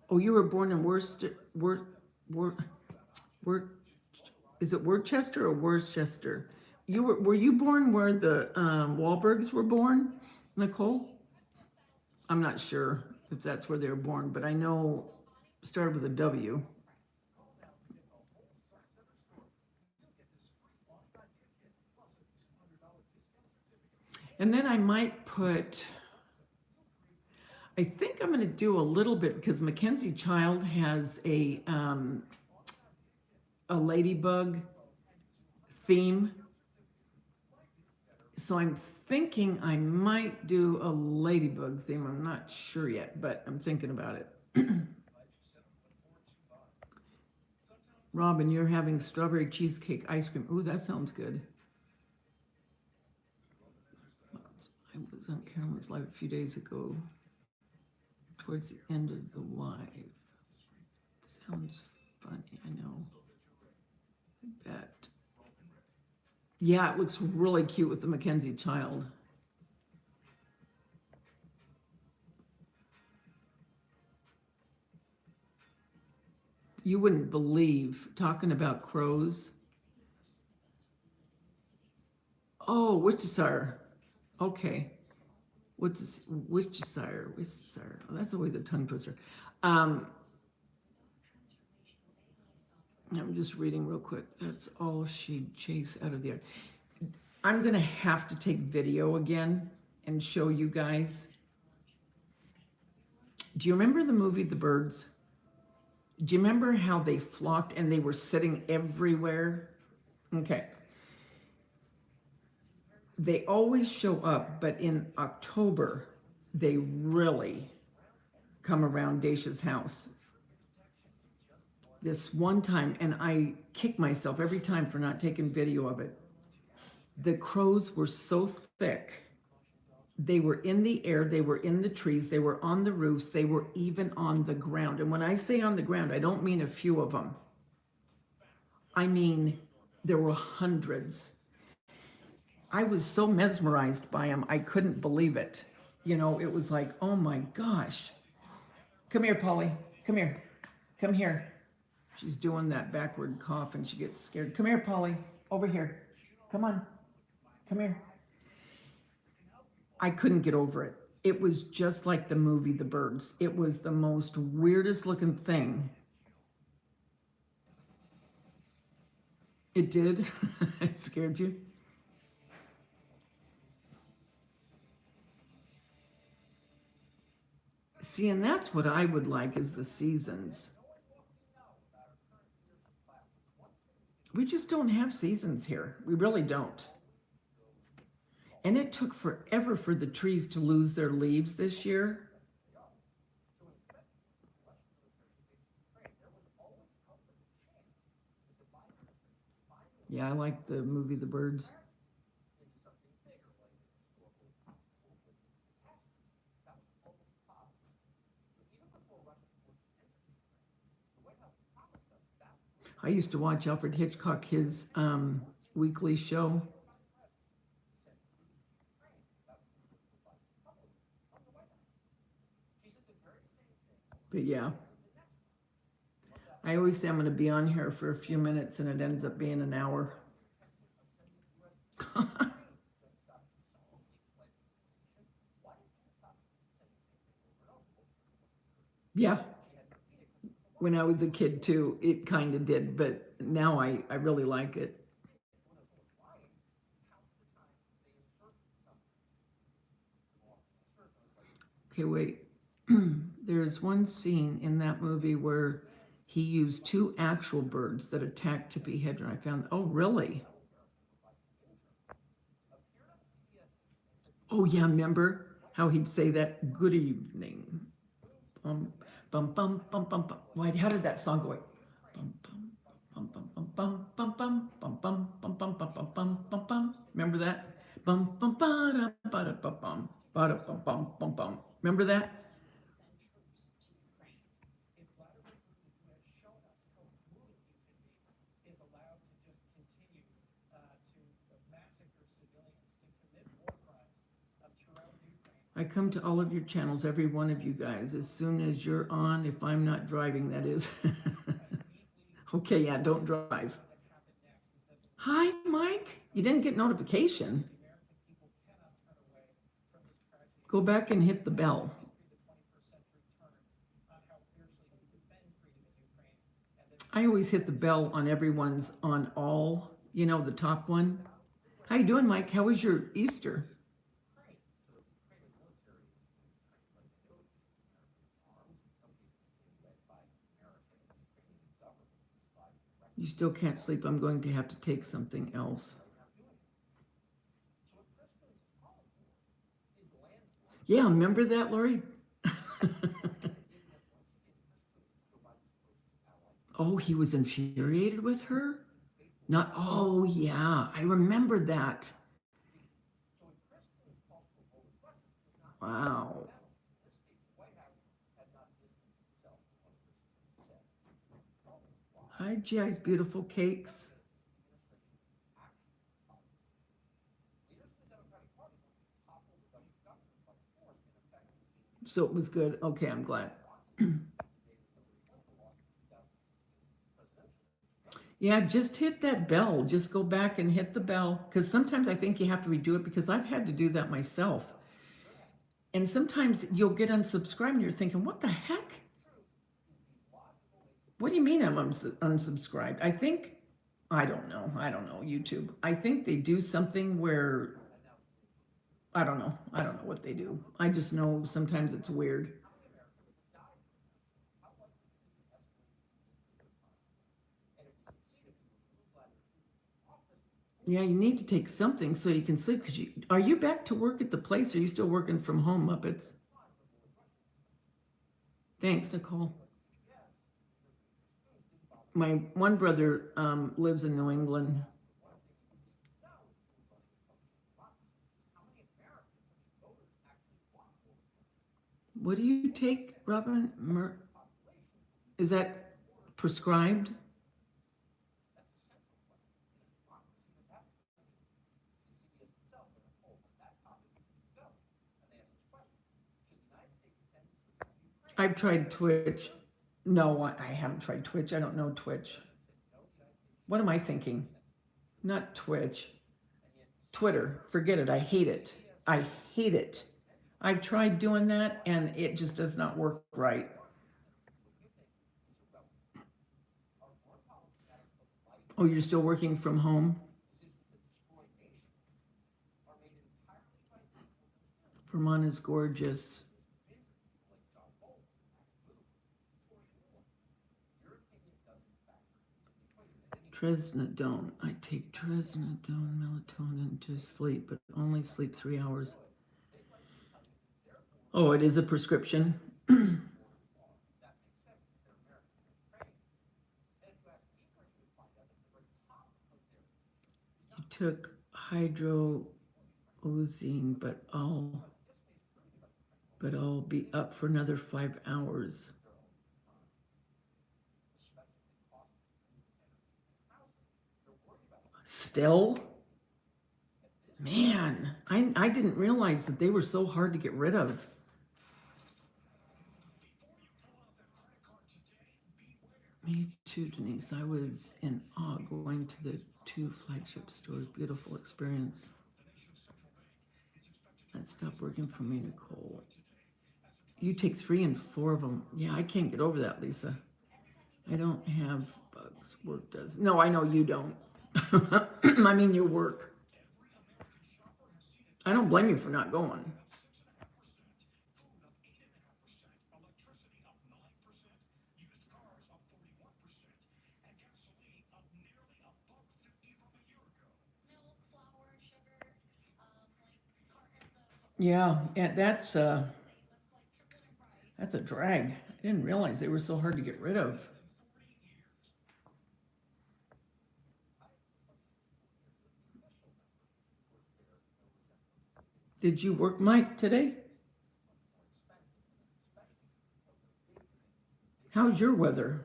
Oh, you were born in Worcester. Is it Worcester or Worcester? Were you born where the Wahlbergs were born, Nicole? I'm not sure if that's where they were born, but I know it started with a W. And then I might put, I think I'm going to do a little bit because Mackenzie Child has a ladybug theme. So I'm thinking I might do a ladybug theme. I'm not sure yet, but I'm thinking about it. Robin, you're having strawberry cheesecake ice cream. Ooh, that sounds good. I was on Carolyn's live a few days ago, towards the end of the live. Sounds funny, I know. I bet. Yeah, it looks really cute with the Mackenzie Child. You wouldn't believe, talking about crows. Oh, Worcestershire. Okay. What's this? Worcestershire? Worcestershire. Oh, that's always a tongue twister. I'm just reading real quick. That's all she'd chase out of the air. I'm going to have to take video again and show you guys. Do you remember the movie The Birds? Do you remember how they flocked and they were sitting everywhere? Okay. They always show up, but in October, they really come around Dacia's house. This one time, and I kick myself every time for not taking video of it. The crows were so thick. They were in the air, they were in the trees, they were on the roofs, they were even on the ground. And when I say on the ground, I don't mean a few of them. I mean, there were hundreds. I was so mesmerized by them, I couldn't believe it. You know, it was like, oh my gosh. Come here, Polly. Come here. Come here. She's doing that backward cough and she gets scared. Come here, Polly. Over here. Come on. Come here. I couldn't get over it. It was just like the movie The Birds. It was the most weirdest looking thing. It did? It scared you? See, and that's what I would like is the seasons. We just don't have seasons here. We really don't. And it took forever for the trees to lose their leaves this year. Yeah, I like the movie The Birds. I used to watch Alfred Hitchcock, his weekly show. But yeah, I always say I'm going to be on here for a few minutes and it ends up being an hour. Yeah. When I was a kid too, it kind of did, but now I really like it. Okay, wait. There's one scene in that movie where he used two actual birds that attacked Tippi Hedren. I found, oh, really? Oh, yeah, remember how he'd say that? Good evening. Bum, bum, bum, bum, bum, bum. Why, how did that song go? Bum, bum, Bum bum bum bum bum bum bum bum bum bum bum bum bum bum bum. Remember that? Bum bum ba da ba da bum bum bum bum. Remember that? I come to all of your channels, every one of you guys, as soon as you're on, if I'm not driving, that is. Okay, yeah, don't drive. Hi, Mike. You didn't get notification. Go back and hit the bell. I always hit the bell on everyone's on all, the top one. How you doing, Mike? How was your Easter? You still can't sleep. I'm going to have to take something else. Yeah, remember that, Lori? Oh, he was infuriated with her? Not, oh, yeah, I remember that. Wow. Hi, Jack's beautiful cakes. So it was good. Okay, I'm glad. Yeah, just hit that bell. Just go back and hit the bell. Because sometimes I think you have to redo it because I've had to do that myself. And sometimes you'll get unsubscribed and you're thinking, what the heck? What do you mean I'm unsubscribed? I don't know. I don't know, YouTube. I think they do something where, I don't know. I don't know what they do. I just know sometimes it's weird. Yeah, you need to take something so you can sleep. Are you back to work at the place or are you still working from home, Muppets? Thanks, Nicole. My one brother lives in New England. What do you take, Robin? Is that prescribed? I've tried Twitch. No, I haven't tried Twitch. I don't know Twitch. What am I thinking? Not Twitch. Twitter. Forget it. I hate it. I hate it. I've tried doing that and it just does not work right. Oh, you're still working from home? Vermont is gorgeous. Tresnadone. I take tresnadone, melatonin to sleep, but only sleep 3 hours. Oh, it is a prescription. You took hydroozine, but I'll be up for another 5 hours. Still? Man, I didn't realize that they were so hard to get rid of. Me too, Denise. I was in awe going to the 2 flagship stores. Beautiful experience. That stopped working for me, Nicole. You take 3 and 4 of them. Yeah, I can't get over that, Lisa. I don't have bugs. Work does. No, I know you don't. I mean, your work. I don't blame you for not going. Yeah, that's a drag. I didn't realize they were so hard to get rid of. Did you work, Mike, today? How's your weather?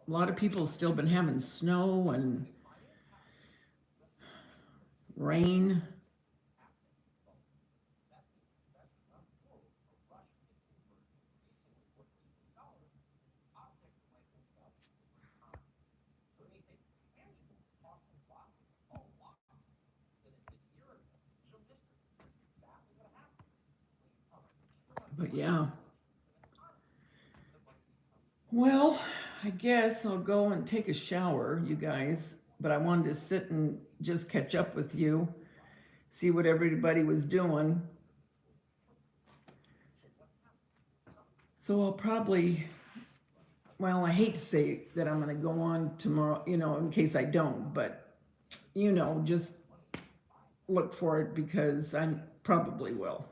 A lot of people still been having snow and rain. But yeah. Well, I guess I'll go and take a shower, you guys. But I wanted to sit and just catch up with you, see what everybody was doing. So I'll probably, well, I hate to say that I'm going to go on tomorrow, in case I don't, but, just look for it because I probably will.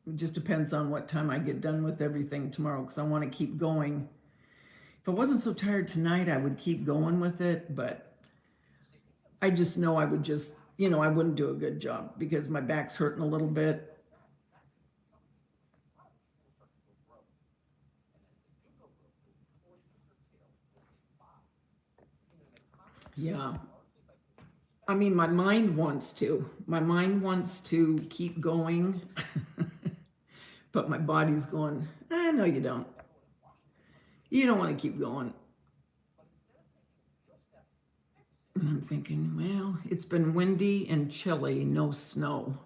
It just depends on what time I get done with everything tomorrow because I want to keep going. If I wasn't so tired tonight, I would keep going with it, but I just know I would just, I wouldn't do a good job because my back's hurting a little bit. Yeah. I mean, my mind wants to. My mind wants to keep going, but my body's going, no, you don't. You don't want to keep going. And I'm thinking, well, it's been windy and chilly, no snow.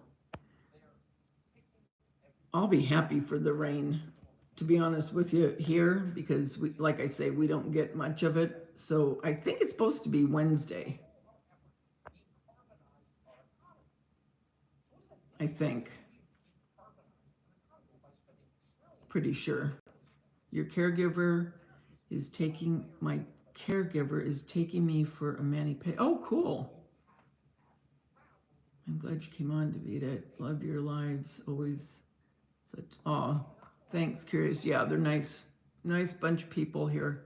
I'll be happy for the rain, to be honest with you, here, because like I say, we don't get much of it. So I think it's supposed to be Wednesday. I think. Pretty sure. Your caregiver is taking, my caregiver is taking me for a mani-pedi. Oh, cool. I'm glad you came on, Daveda. Love your lives. Always such, aw, thanks, Curious. Yeah, they're nice bunch of people here.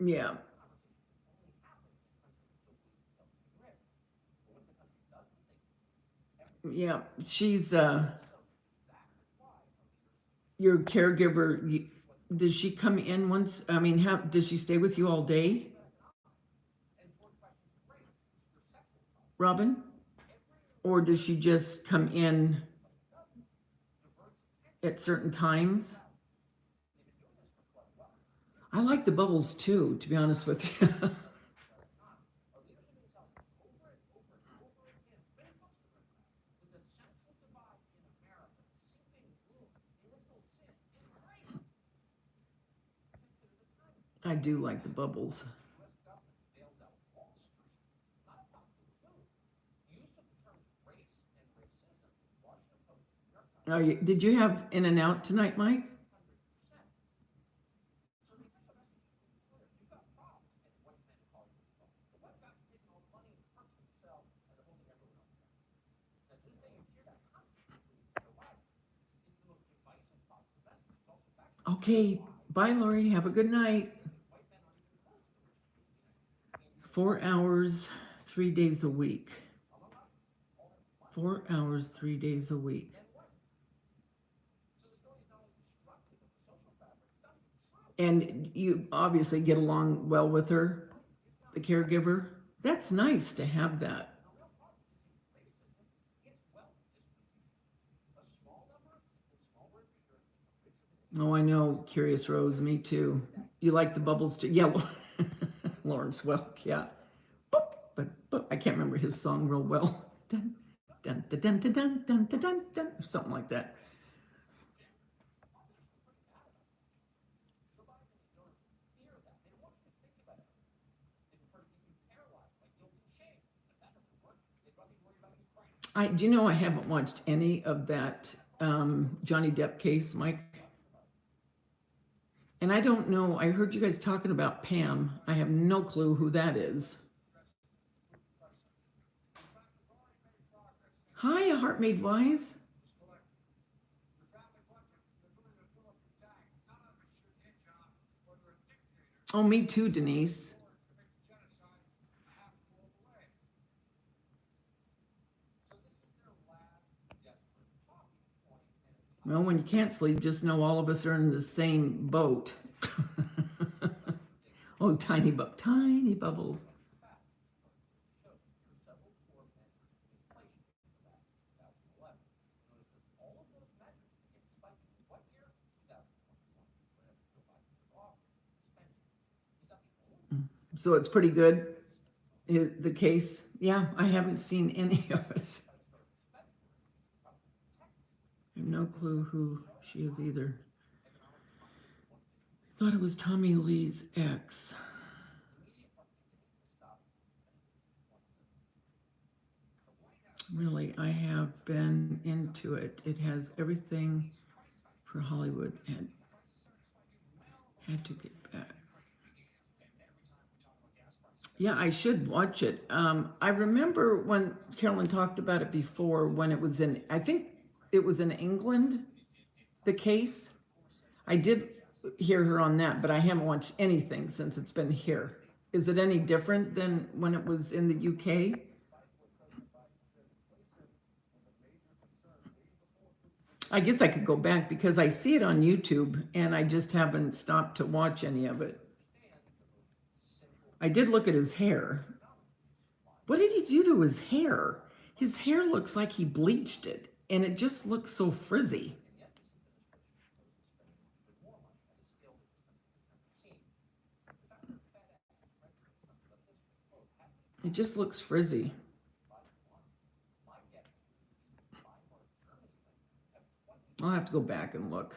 Yeah. Yeah, she's your caregiver. Does she come in once? I mean, does she stay with you all day? Robin? Or does she just come in at certain times? I like the bubbles too, to be honest with you. I do like the bubbles. Did you have In and Out tonight, Mike? Okay, bye, Lori. Have a good night. 4 hours, 3 days a week. 4 hours, 3 days a week. And you obviously get along well with her, the caregiver. That's nice to have that. Oh, I know, Curious Rose, me too. You like the bubbles too? Yeah, Lawrence Welk, yeah. But I can't remember his song real well. Dun, dun, dun, dun, dun, dun, dun, dun, dun, dun, or something like that. Do you know I haven't watched any of that Johnny Depp case, Mike? And I don't know, I heard you guys talking about Pam. I have no clue who that is. Hi, A Heart Made Wise. Oh, me too, Denise. when you can't sleep, just know all of us are in the same boat. Oh, tiny bubbles. So it's pretty good. The case, yeah, I haven't seen any of it. I have no clue who she is either. Thought it was Tommy Lee's ex. Really, I have been into it. It has everything for Hollywood and had to get back. Yeah, I should watch it. I remember when Carolyn talked about it before when it was in, I think it was in England, the case. I did hear her on that, but I haven't watched anything since it's been here. Is it any different than when it was in the UK? I guess I could go back because I see it on YouTube and I just haven't stopped to watch any of it. I did look at his hair. What did he do to his hair? His hair looks like he bleached it and it just looks so frizzy. It just looks frizzy. I'll have to go back and look.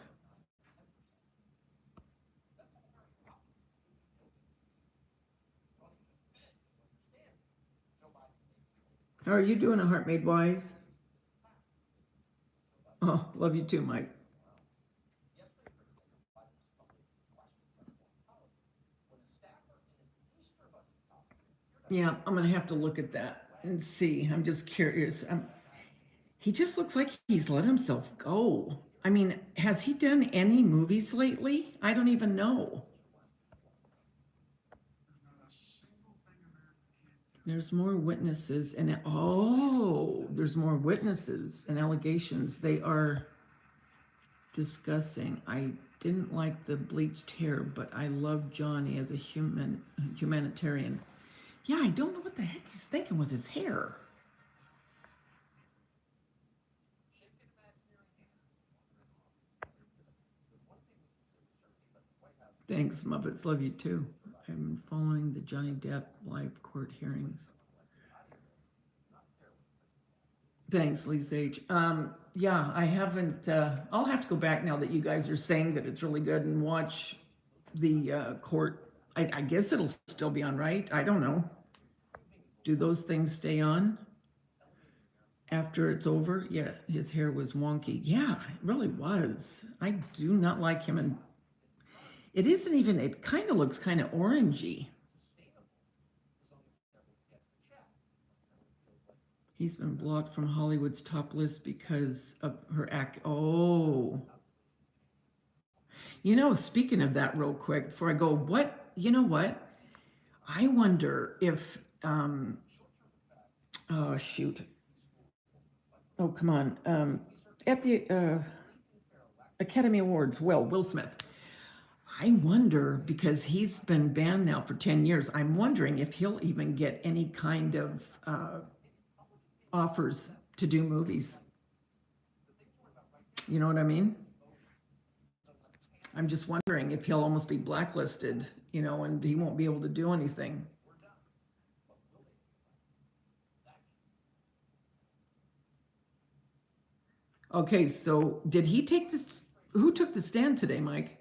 How are you doing, A Heart Made Wise? Oh, love you too, Mike. Yeah, I'm gonna have to look at that and see. I'm just curious. He just looks like he's let himself go. I mean, has he done any movies lately? I don't even know. There's more witnesses and there's more witnesses and allegations they are discussing. I didn't like the bleached hair, but I love Johnny as a humanitarian. Yeah, I don't know what the heck he's thinking with his hair. Thanks, Muppets. Love you too. I'm following the Johnny Depp live court hearings. Thanks, Lisa H. Yeah, I haven't. I'll have to go back now that you guys are saying that it's really good and watch the court. I guess it'll still be on, right? I don't know. Do those things stay on after it's over? Yeah, his hair was wonky. Yeah, it really was. I do not like him, and it isn't even. It kind of looks kind of orangey. He's been blocked from Hollywood's top list because of her act. Oh, speaking of that, real quick, before I go, you know what? I wonder if, oh, shoot. Oh, come on. At the Academy Awards, Will Smith. I wonder, because he's been banned now for 10 years, I'm wondering if he'll even get any kind of offers to do movies. You know what I mean? I'm just wondering if he'll almost be blacklisted, and he won't be able to do anything. Okay, so did he take this? Who took the stand today, Mike?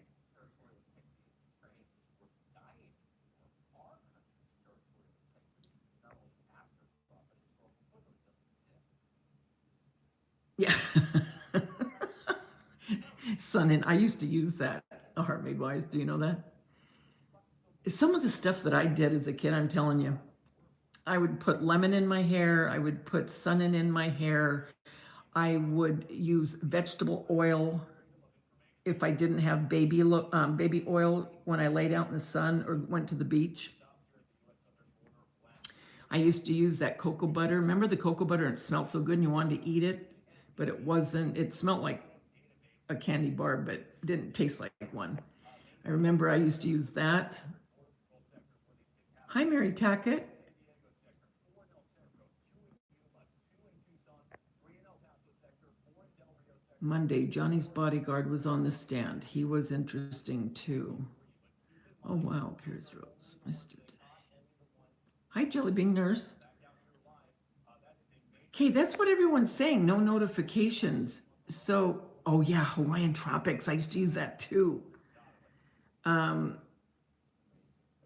Yeah. Sun in. I used to use that, a Heart Made Wise. Do you know that? Some of the stuff that I did as a kid, I'm telling you, I would put lemon in my hair. I would put sunnin in my hair. I would use vegetable oil if I didn't have baby oil when I laid out in the sun or went to the beach. I used to use that cocoa butter. Remember the cocoa butter? It smelled so good and you wanted to eat it, but it wasn't. It smelled like a candy bar, but didn't taste like one. I remember I used to use that. Hi, Mary Tackett. Monday, Johnny's bodyguard was on the stand. He was interesting too. Oh wow, Carrie's Rose. Missed it today. Hi, Jelly Bean Nurse. Okay, that's what everyone's saying. No notifications. So, oh yeah, Hawaiian Tropics. I used to use that too. Um,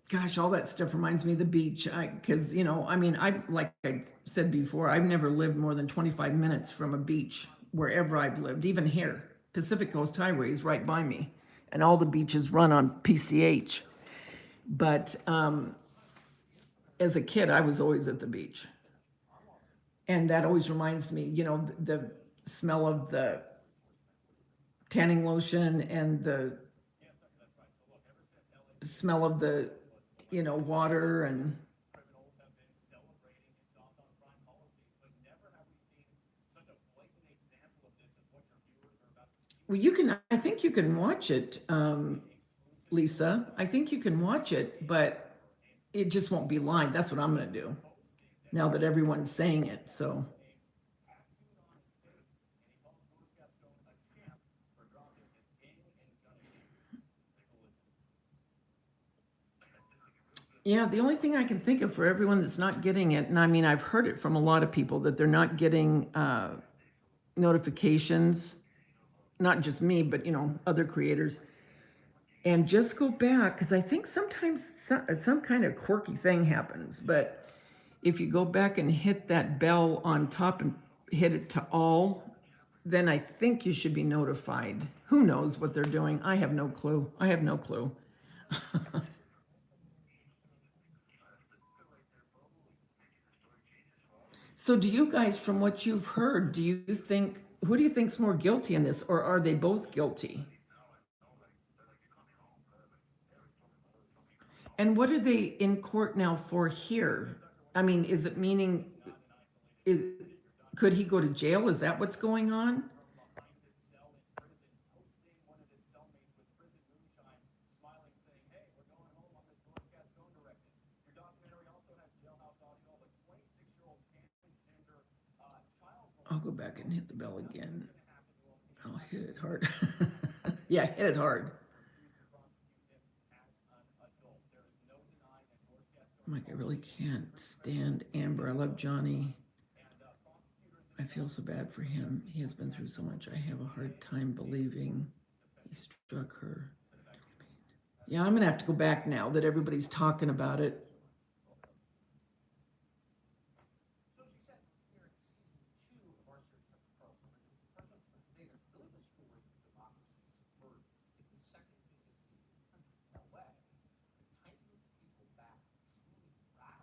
Gosh, all that stuff reminds me of the beach. Because I mean, like I said before, I've never lived more than 25 minutes from a beach wherever I've lived. Even here, Pacific Coast Highway is right by me, and all the beaches run on PCH. But as a kid, I was always at the beach, and that always reminds me, the smell of the tanning lotion and the smell of the, water and. Well, I think you can watch it, Lisa. I think you can watch it, but it just won't be live. That's what I'm going to do now that everyone's saying it. So, yeah, the only thing I can think of for everyone that's not getting it, and I mean, I've heard it from a lot of people that they're not getting notifications, not just me, but, other creators. And just go back, because I think sometimes some kind of quirky thing happens, but if you go back and hit that bell on top and hit it to all, then I think you should be notified. Who knows what they're doing? I have no clue. I have no clue. So do you guys, from what you've heard, who do you think's more guilty in this, or are they both guilty? And what are they in court now for here? I mean, is it meaning, is, could he go to jail? Is that what's going on? I'll go back and hit the bell again. I'll hit it hard. Yeah, hit it hard. I'm like, I really can't stand Amber. I love Johnny. I feel so bad for him. He has been through so much. I have a hard time believing he struck her. Yeah, I'm gonna have to go back now that everybody's talking about it.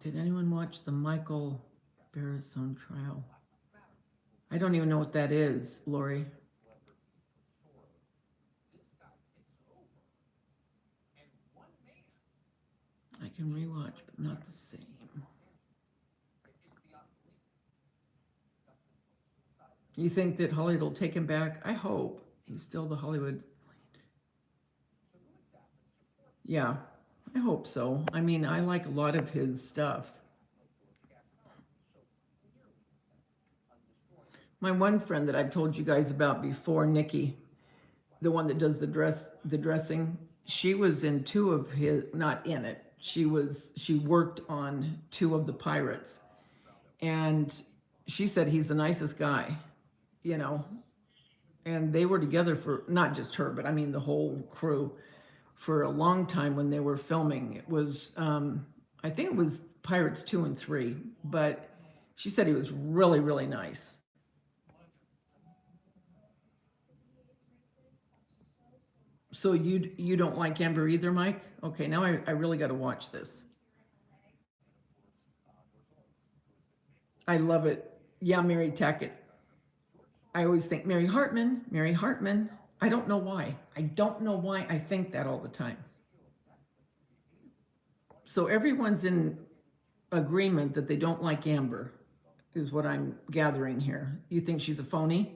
Did anyone watch the Michael Barrison trial? I don't even know what that is, Lori. I can rewatch, but not the same. You think that Hollywood will take him back? I hope. He's still the Hollywood. Yeah, I hope so. I mean, I like a lot of his stuff. My one friend that I've told you guys about before, Nikki, the one that does the dressing, she was in two of his, not in it. She worked on two of the pirates, and she said he's the nicest guy, you know. And they were together for not just her, but I mean the whole crew for a long time when they were filming. It was, I think it was Pirates 2 and 3, but she said he was really, really nice. So you don't like Amber either, Mike? Okay, now I really got to watch this. I love it. Yeah, Mary Tackett. I always think Mary Hartman, Mary Hartman. I don't know why. I don't know why I think that all the time. So everyone's in agreement that they don't like Amber, is what I'm gathering here. You think she's a phony?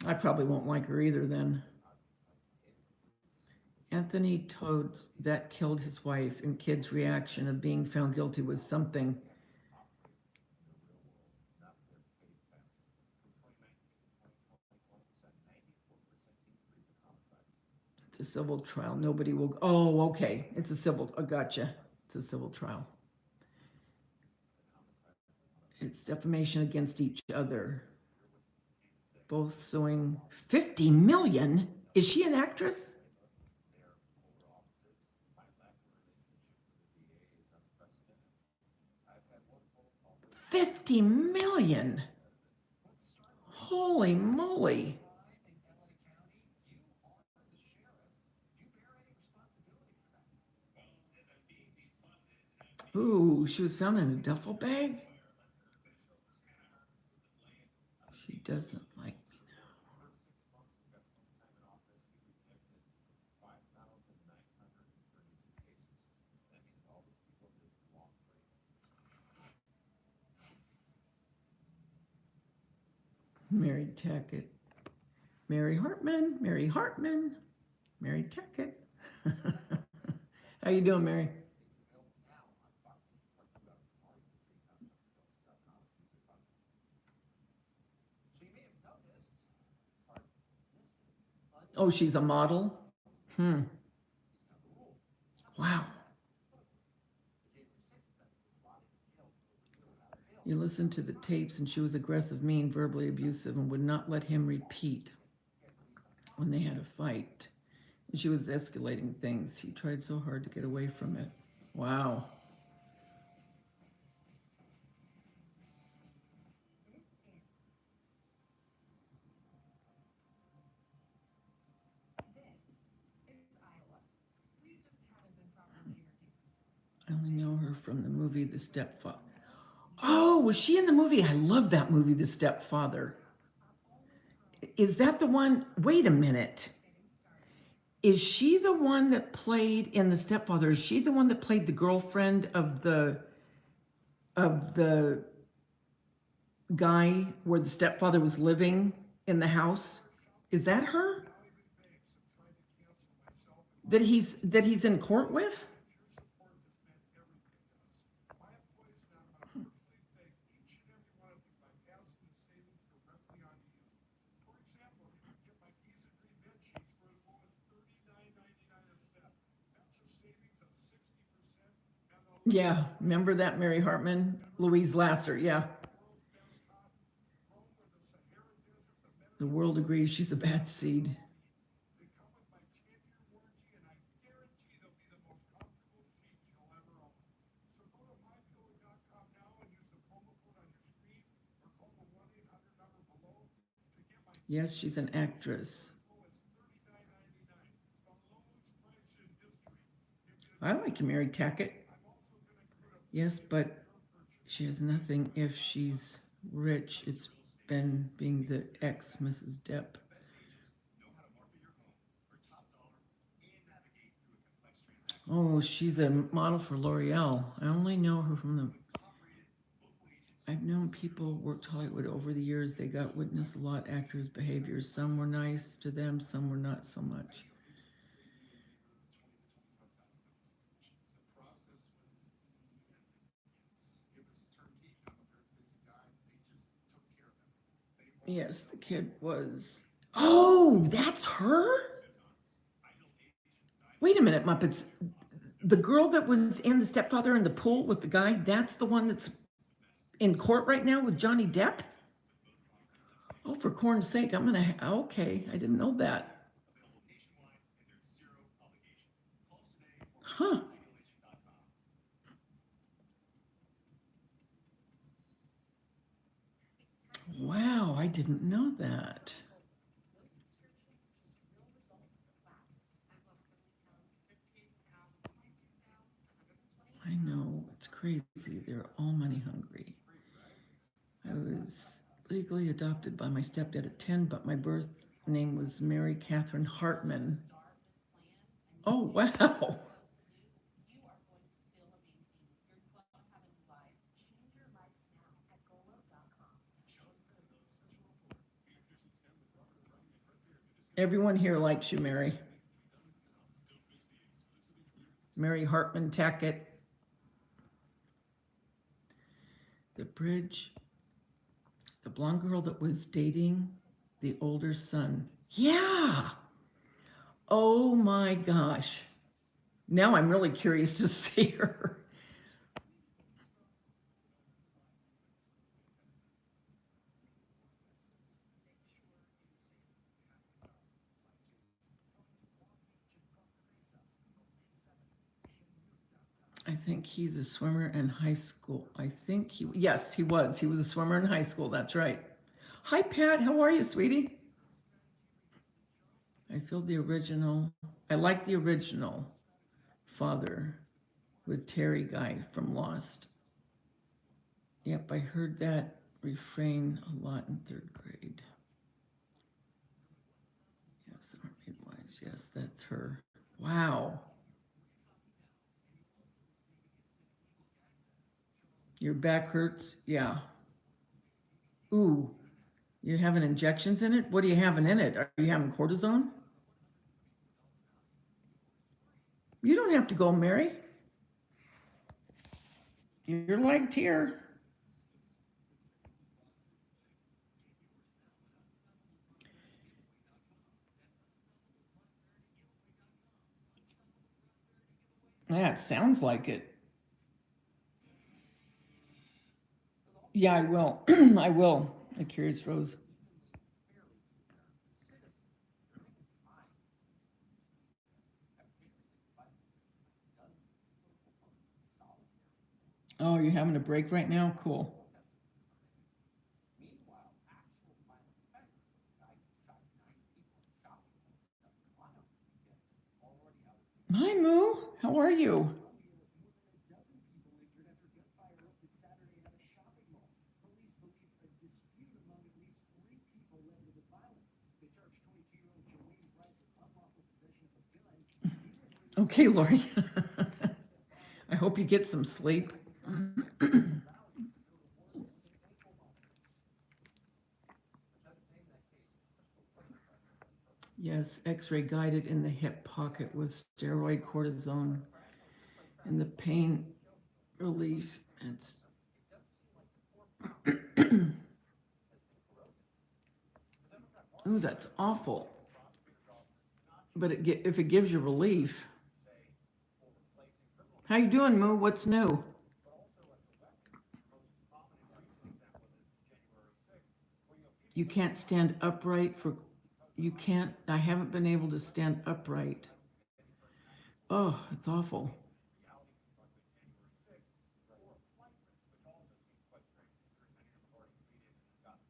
I probably won't like her either then. Anthony Toads that killed his wife, and kid's reaction of being found guilty was something. It's a civil trial. Nobody will. Oh, okay. It's a civil. I gotcha. It's a civil trial. It's defamation against each other. Both suing 50 million. Is she an actress? 50 million. Holy moly. Ooh, she was found in a duffel bag? She doesn't like me now. Mary Tackett. Mary Hartman. Mary Hartman. Mary Tackett. How you doing, Mary? Oh, she's a model? Wow. You listened to the tapes and she was aggressive, mean, verbally abusive, and would not let him repeat when they had a fight. And she was escalating things. He tried so hard to get away from it. Wow. I only know her from the movie The Stepfather. Oh, was she in the movie? I love that movie, The Stepfather. Is that the one? Wait a minute. Is she the one that played in The Stepfather? Is she the one that played the girlfriend of the guy where the stepfather was living in the house? Is that her? That he's in court with? Yeah, remember that, Mary Hartman? Louise Lasser, yeah. The world agrees she's a bad seed. Yes, she's an actress. I like Mary Tackett. Yes, but she has nothing if she's rich. It's been being the ex Mrs. Depp. Oh, she's a model for L'Oreal. I only know her from the. I've known people worked Hollywood over the years. They got witness a lot actors' behaviors. Some were nice to them, some were not so much. Yes, the kid was. Oh, that's her? Wait a minute, Muppets. The girl that was in The Stepfather in the pool with the guy, that's the one that's in court right now with Johnny Depp? Oh, for corn's sake, I'm gonna. Okay, I didn't know that. Huh. Wow, I didn't know that. I know, it's crazy. They're all money hungry. I was legally adopted by my stepdad at 10, but my birth name was Mary Catherine Hartman. Oh, wow. Everyone here likes you, Mary. Mary Hartman Tackett. The bridge. The blonde girl that was dating the older son. Yeah. Oh my gosh. Now I'm really curious to see her. I think he's a swimmer in high school. Yes, he was. He was a swimmer in high school. That's right. Hi, Pat. How are you, sweetie? I feel the original. I like the original Father with Terry guy from Lost. Yep, I heard that refrain a lot in third grade. Yes, aren't midwives. Yes, that's her. Wow. Your back hurts? Yeah. Ooh, you're having injections in it? What are you having in it? Are you having cortisone? You don't have to go, Mary. You're liked here. Yeah, it sounds like it. Yeah, I will. I will. A curious rose. Oh, you're having a break right now? Cool. Hi, Moo. How are you? Okay, Lori. I hope you get some sleep. Yes, x-ray guided in the hip pocket with steroid cortisone and the pain relief. It's ooh, that's awful. But if it gives you relief. How you doing, Moo? What's new? You can't stand upright for, you can't, I haven't been able to stand upright. Oh, it's awful.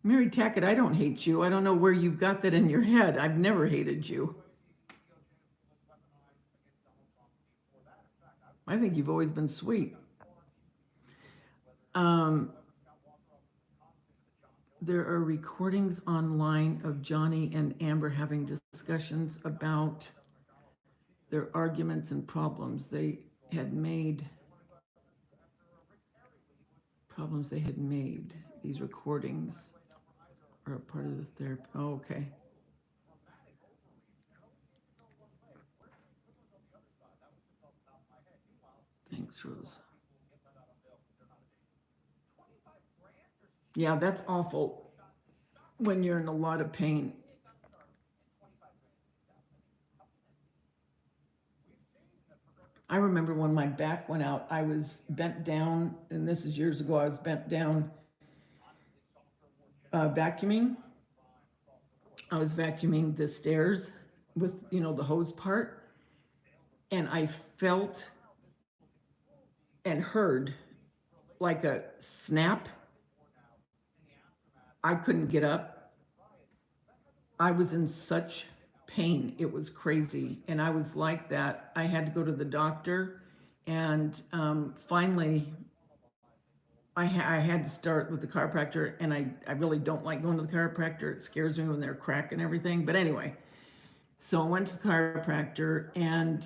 Mary Tackett, I don't hate you. I don't know where you've got that in your head. I've never hated you. I think you've always been sweet. Um, there are recordings online of Johnny and Amber having discussions about their arguments and problems they had made. Problems they had made. These recordings are a part of the therapy. Oh, okay. Thanks, Rose. Yeah, that's awful when you're in a lot of pain. I remember when my back went out, I was bent down, and this is years ago, I was bent down vacuuming. I was vacuuming the stairs with, the hose part, and I felt and heard like a snap. I couldn't get up. I was in such pain. It was crazy. And I was like that. I had to go to the doctor. And finally, I had to start with the chiropractor. And I really don't like going to the chiropractor. It scares me when they're cracking everything. But anyway, so I went to the chiropractor, and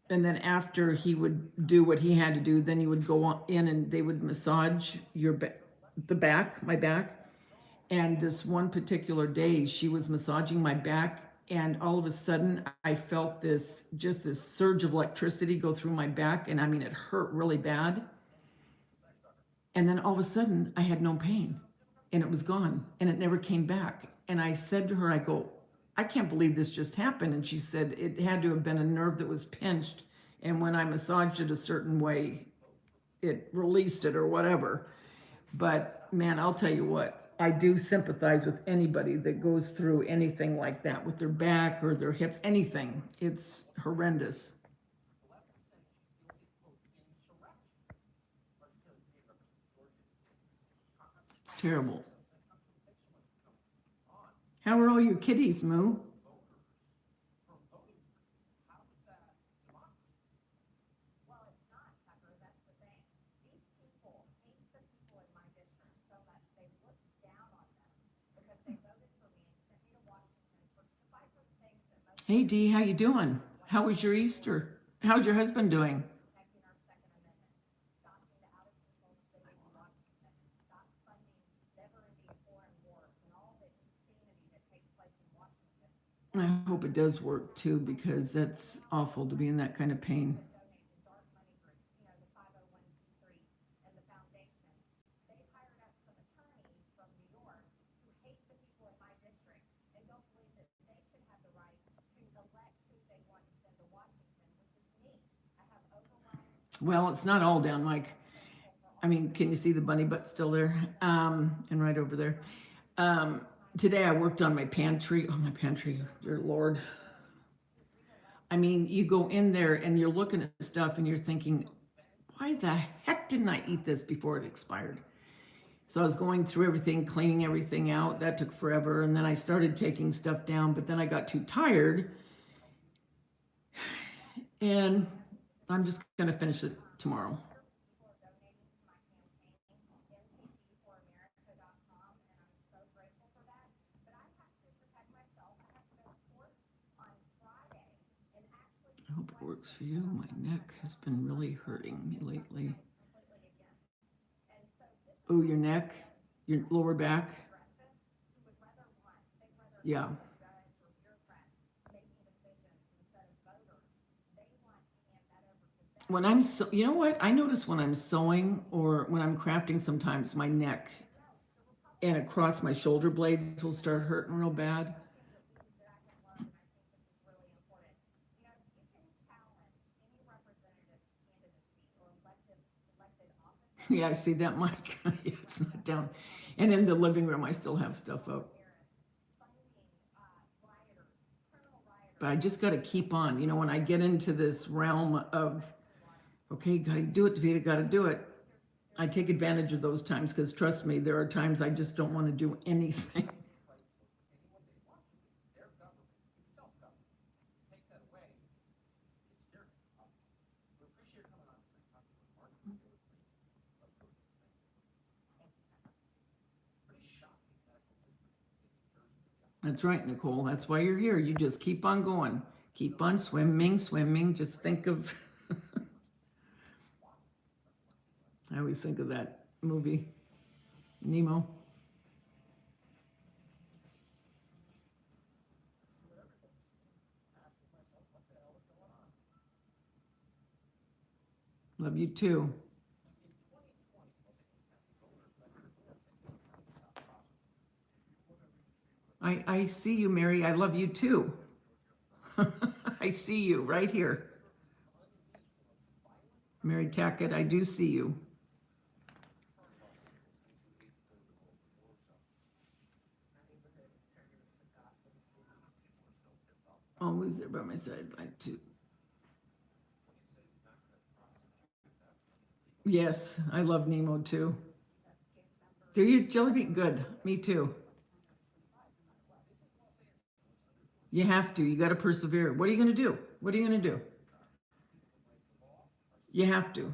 then after he would do what he had to do, then you would go in and they would massage the back, my back. And this one particular day, she was massaging my back, And all of a sudden, I felt this surge of electricity go through my back. And I mean, it hurt really bad. And then all of a sudden, I had no pain and it was gone and it never came back. And I said to her, I go, I can't believe this just happened. And she said it had to have been a nerve that was pinched. And when I massaged it a certain way, it released it or whatever. But man, I'll tell you what, I do sympathize with anybody that goes through anything like that with their back or their hips, anything. It's horrendous. It's terrible. How are all your kitties, Moo? Hey Dee, how you doing? How was your Easter? How's your husband doing? I hope it does work too, because that's awful to be in that kind of pain. Well, it's not all down, Mike. I mean, can you see the bunny butt still there? And right over there. Um, Today I worked on my pantry. Oh, my pantry, dear Lord. I mean, you go in there and you're looking at stuff and you're thinking, why the heck didn't I eat this before it expired? So I was going through everything, cleaning everything out. That took forever. And then I started taking stuff down, but then I got too tired. And I'm just going to finish it tomorrow. I hope it works for you. My neck has been really hurting me lately. Oh, your neck, your lower back. Yeah. When I'm so, you know what? I notice when I'm sewing or when I'm crafting, sometimes my neck and across my shoulder blades will start hurting real bad. Yeah, I see that, Mike. Yeah, it's not down. And in the living room, I still have stuff up. But I just got to keep on. You know, when I get into this realm of, okay, got to do it, Daveda, got to do it, I take advantage of those times because trust me, there are times I just don't want to do anything. That's right, Nicole. That's why you're here. You just keep on going. Keep on swimming, swimming. Just think of, I always think of that movie, Nemo. Love you too. I see you, Mary. I love you too. I see you right here. Mary Tackett, I do see you. Always there by my side. Like to. Yes, I love Nemo too. Do you, Jelly Bean? Good. Me too. You have to. You got to persevere. What are you going to do? What are you going to do? You have to.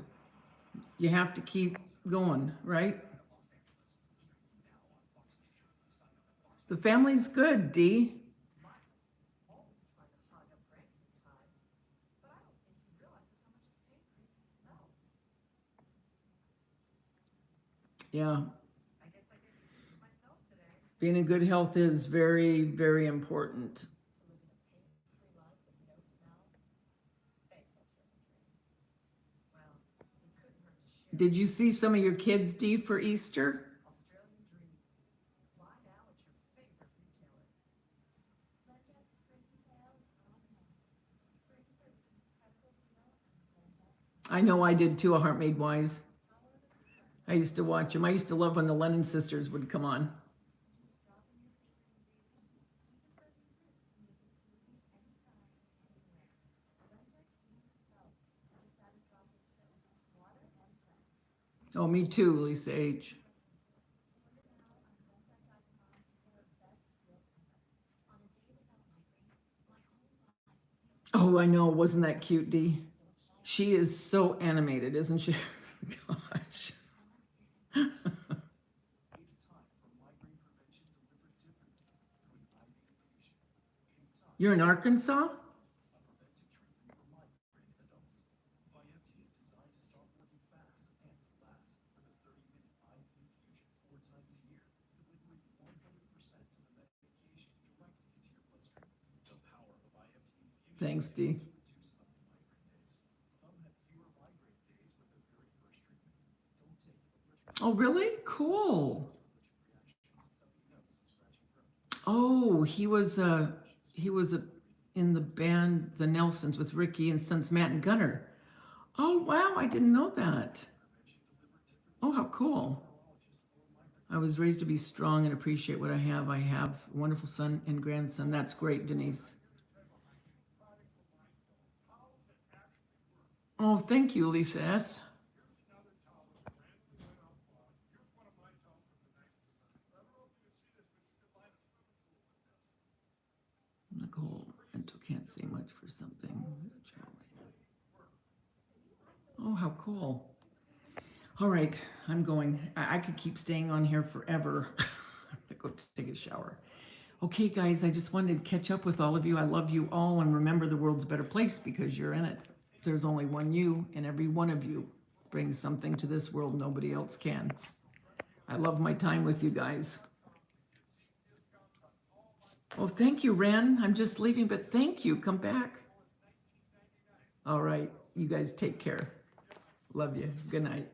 You have to keep going, right? The family's good, Dee. Yeah. Being in good health is very, very important. Did you see some of your kids, Dee, for Easter? I know I did too, A Heart Made Wise. I used to watch them. I used to love when the Lennon sisters would come on. Oh, me too, Lisa H. Oh, I know. Wasn't that cute, Dee? She is so animated, isn't she? Gosh. You're in Arkansas? Thanks, Dee. Oh, really? Cool. Oh, he was in the band The Nelsons with Ricky and Sons, Matt and Gunner. Oh, wow, I didn't know that. Oh, how cool. I was raised to be strong and appreciate what I have. I have a wonderful son and grandson. That's great, Denise. Oh, thank you, Lisa S. Nicole, Ento can't say much for something. Oh, how cool. All right, I'm going. I could keep staying on here forever. I'm gonna go take a shower. Okay, guys, I just wanted to catch up with all of you. I love you all, and remember the world's a better place because you're in it. There's only one you, and every one of you brings something to this world nobody else can. I love my time with you guys. Oh, thank you, Ren. I'm just leaving, but thank you. Come back. All right, you guys take care. Love you. Good night.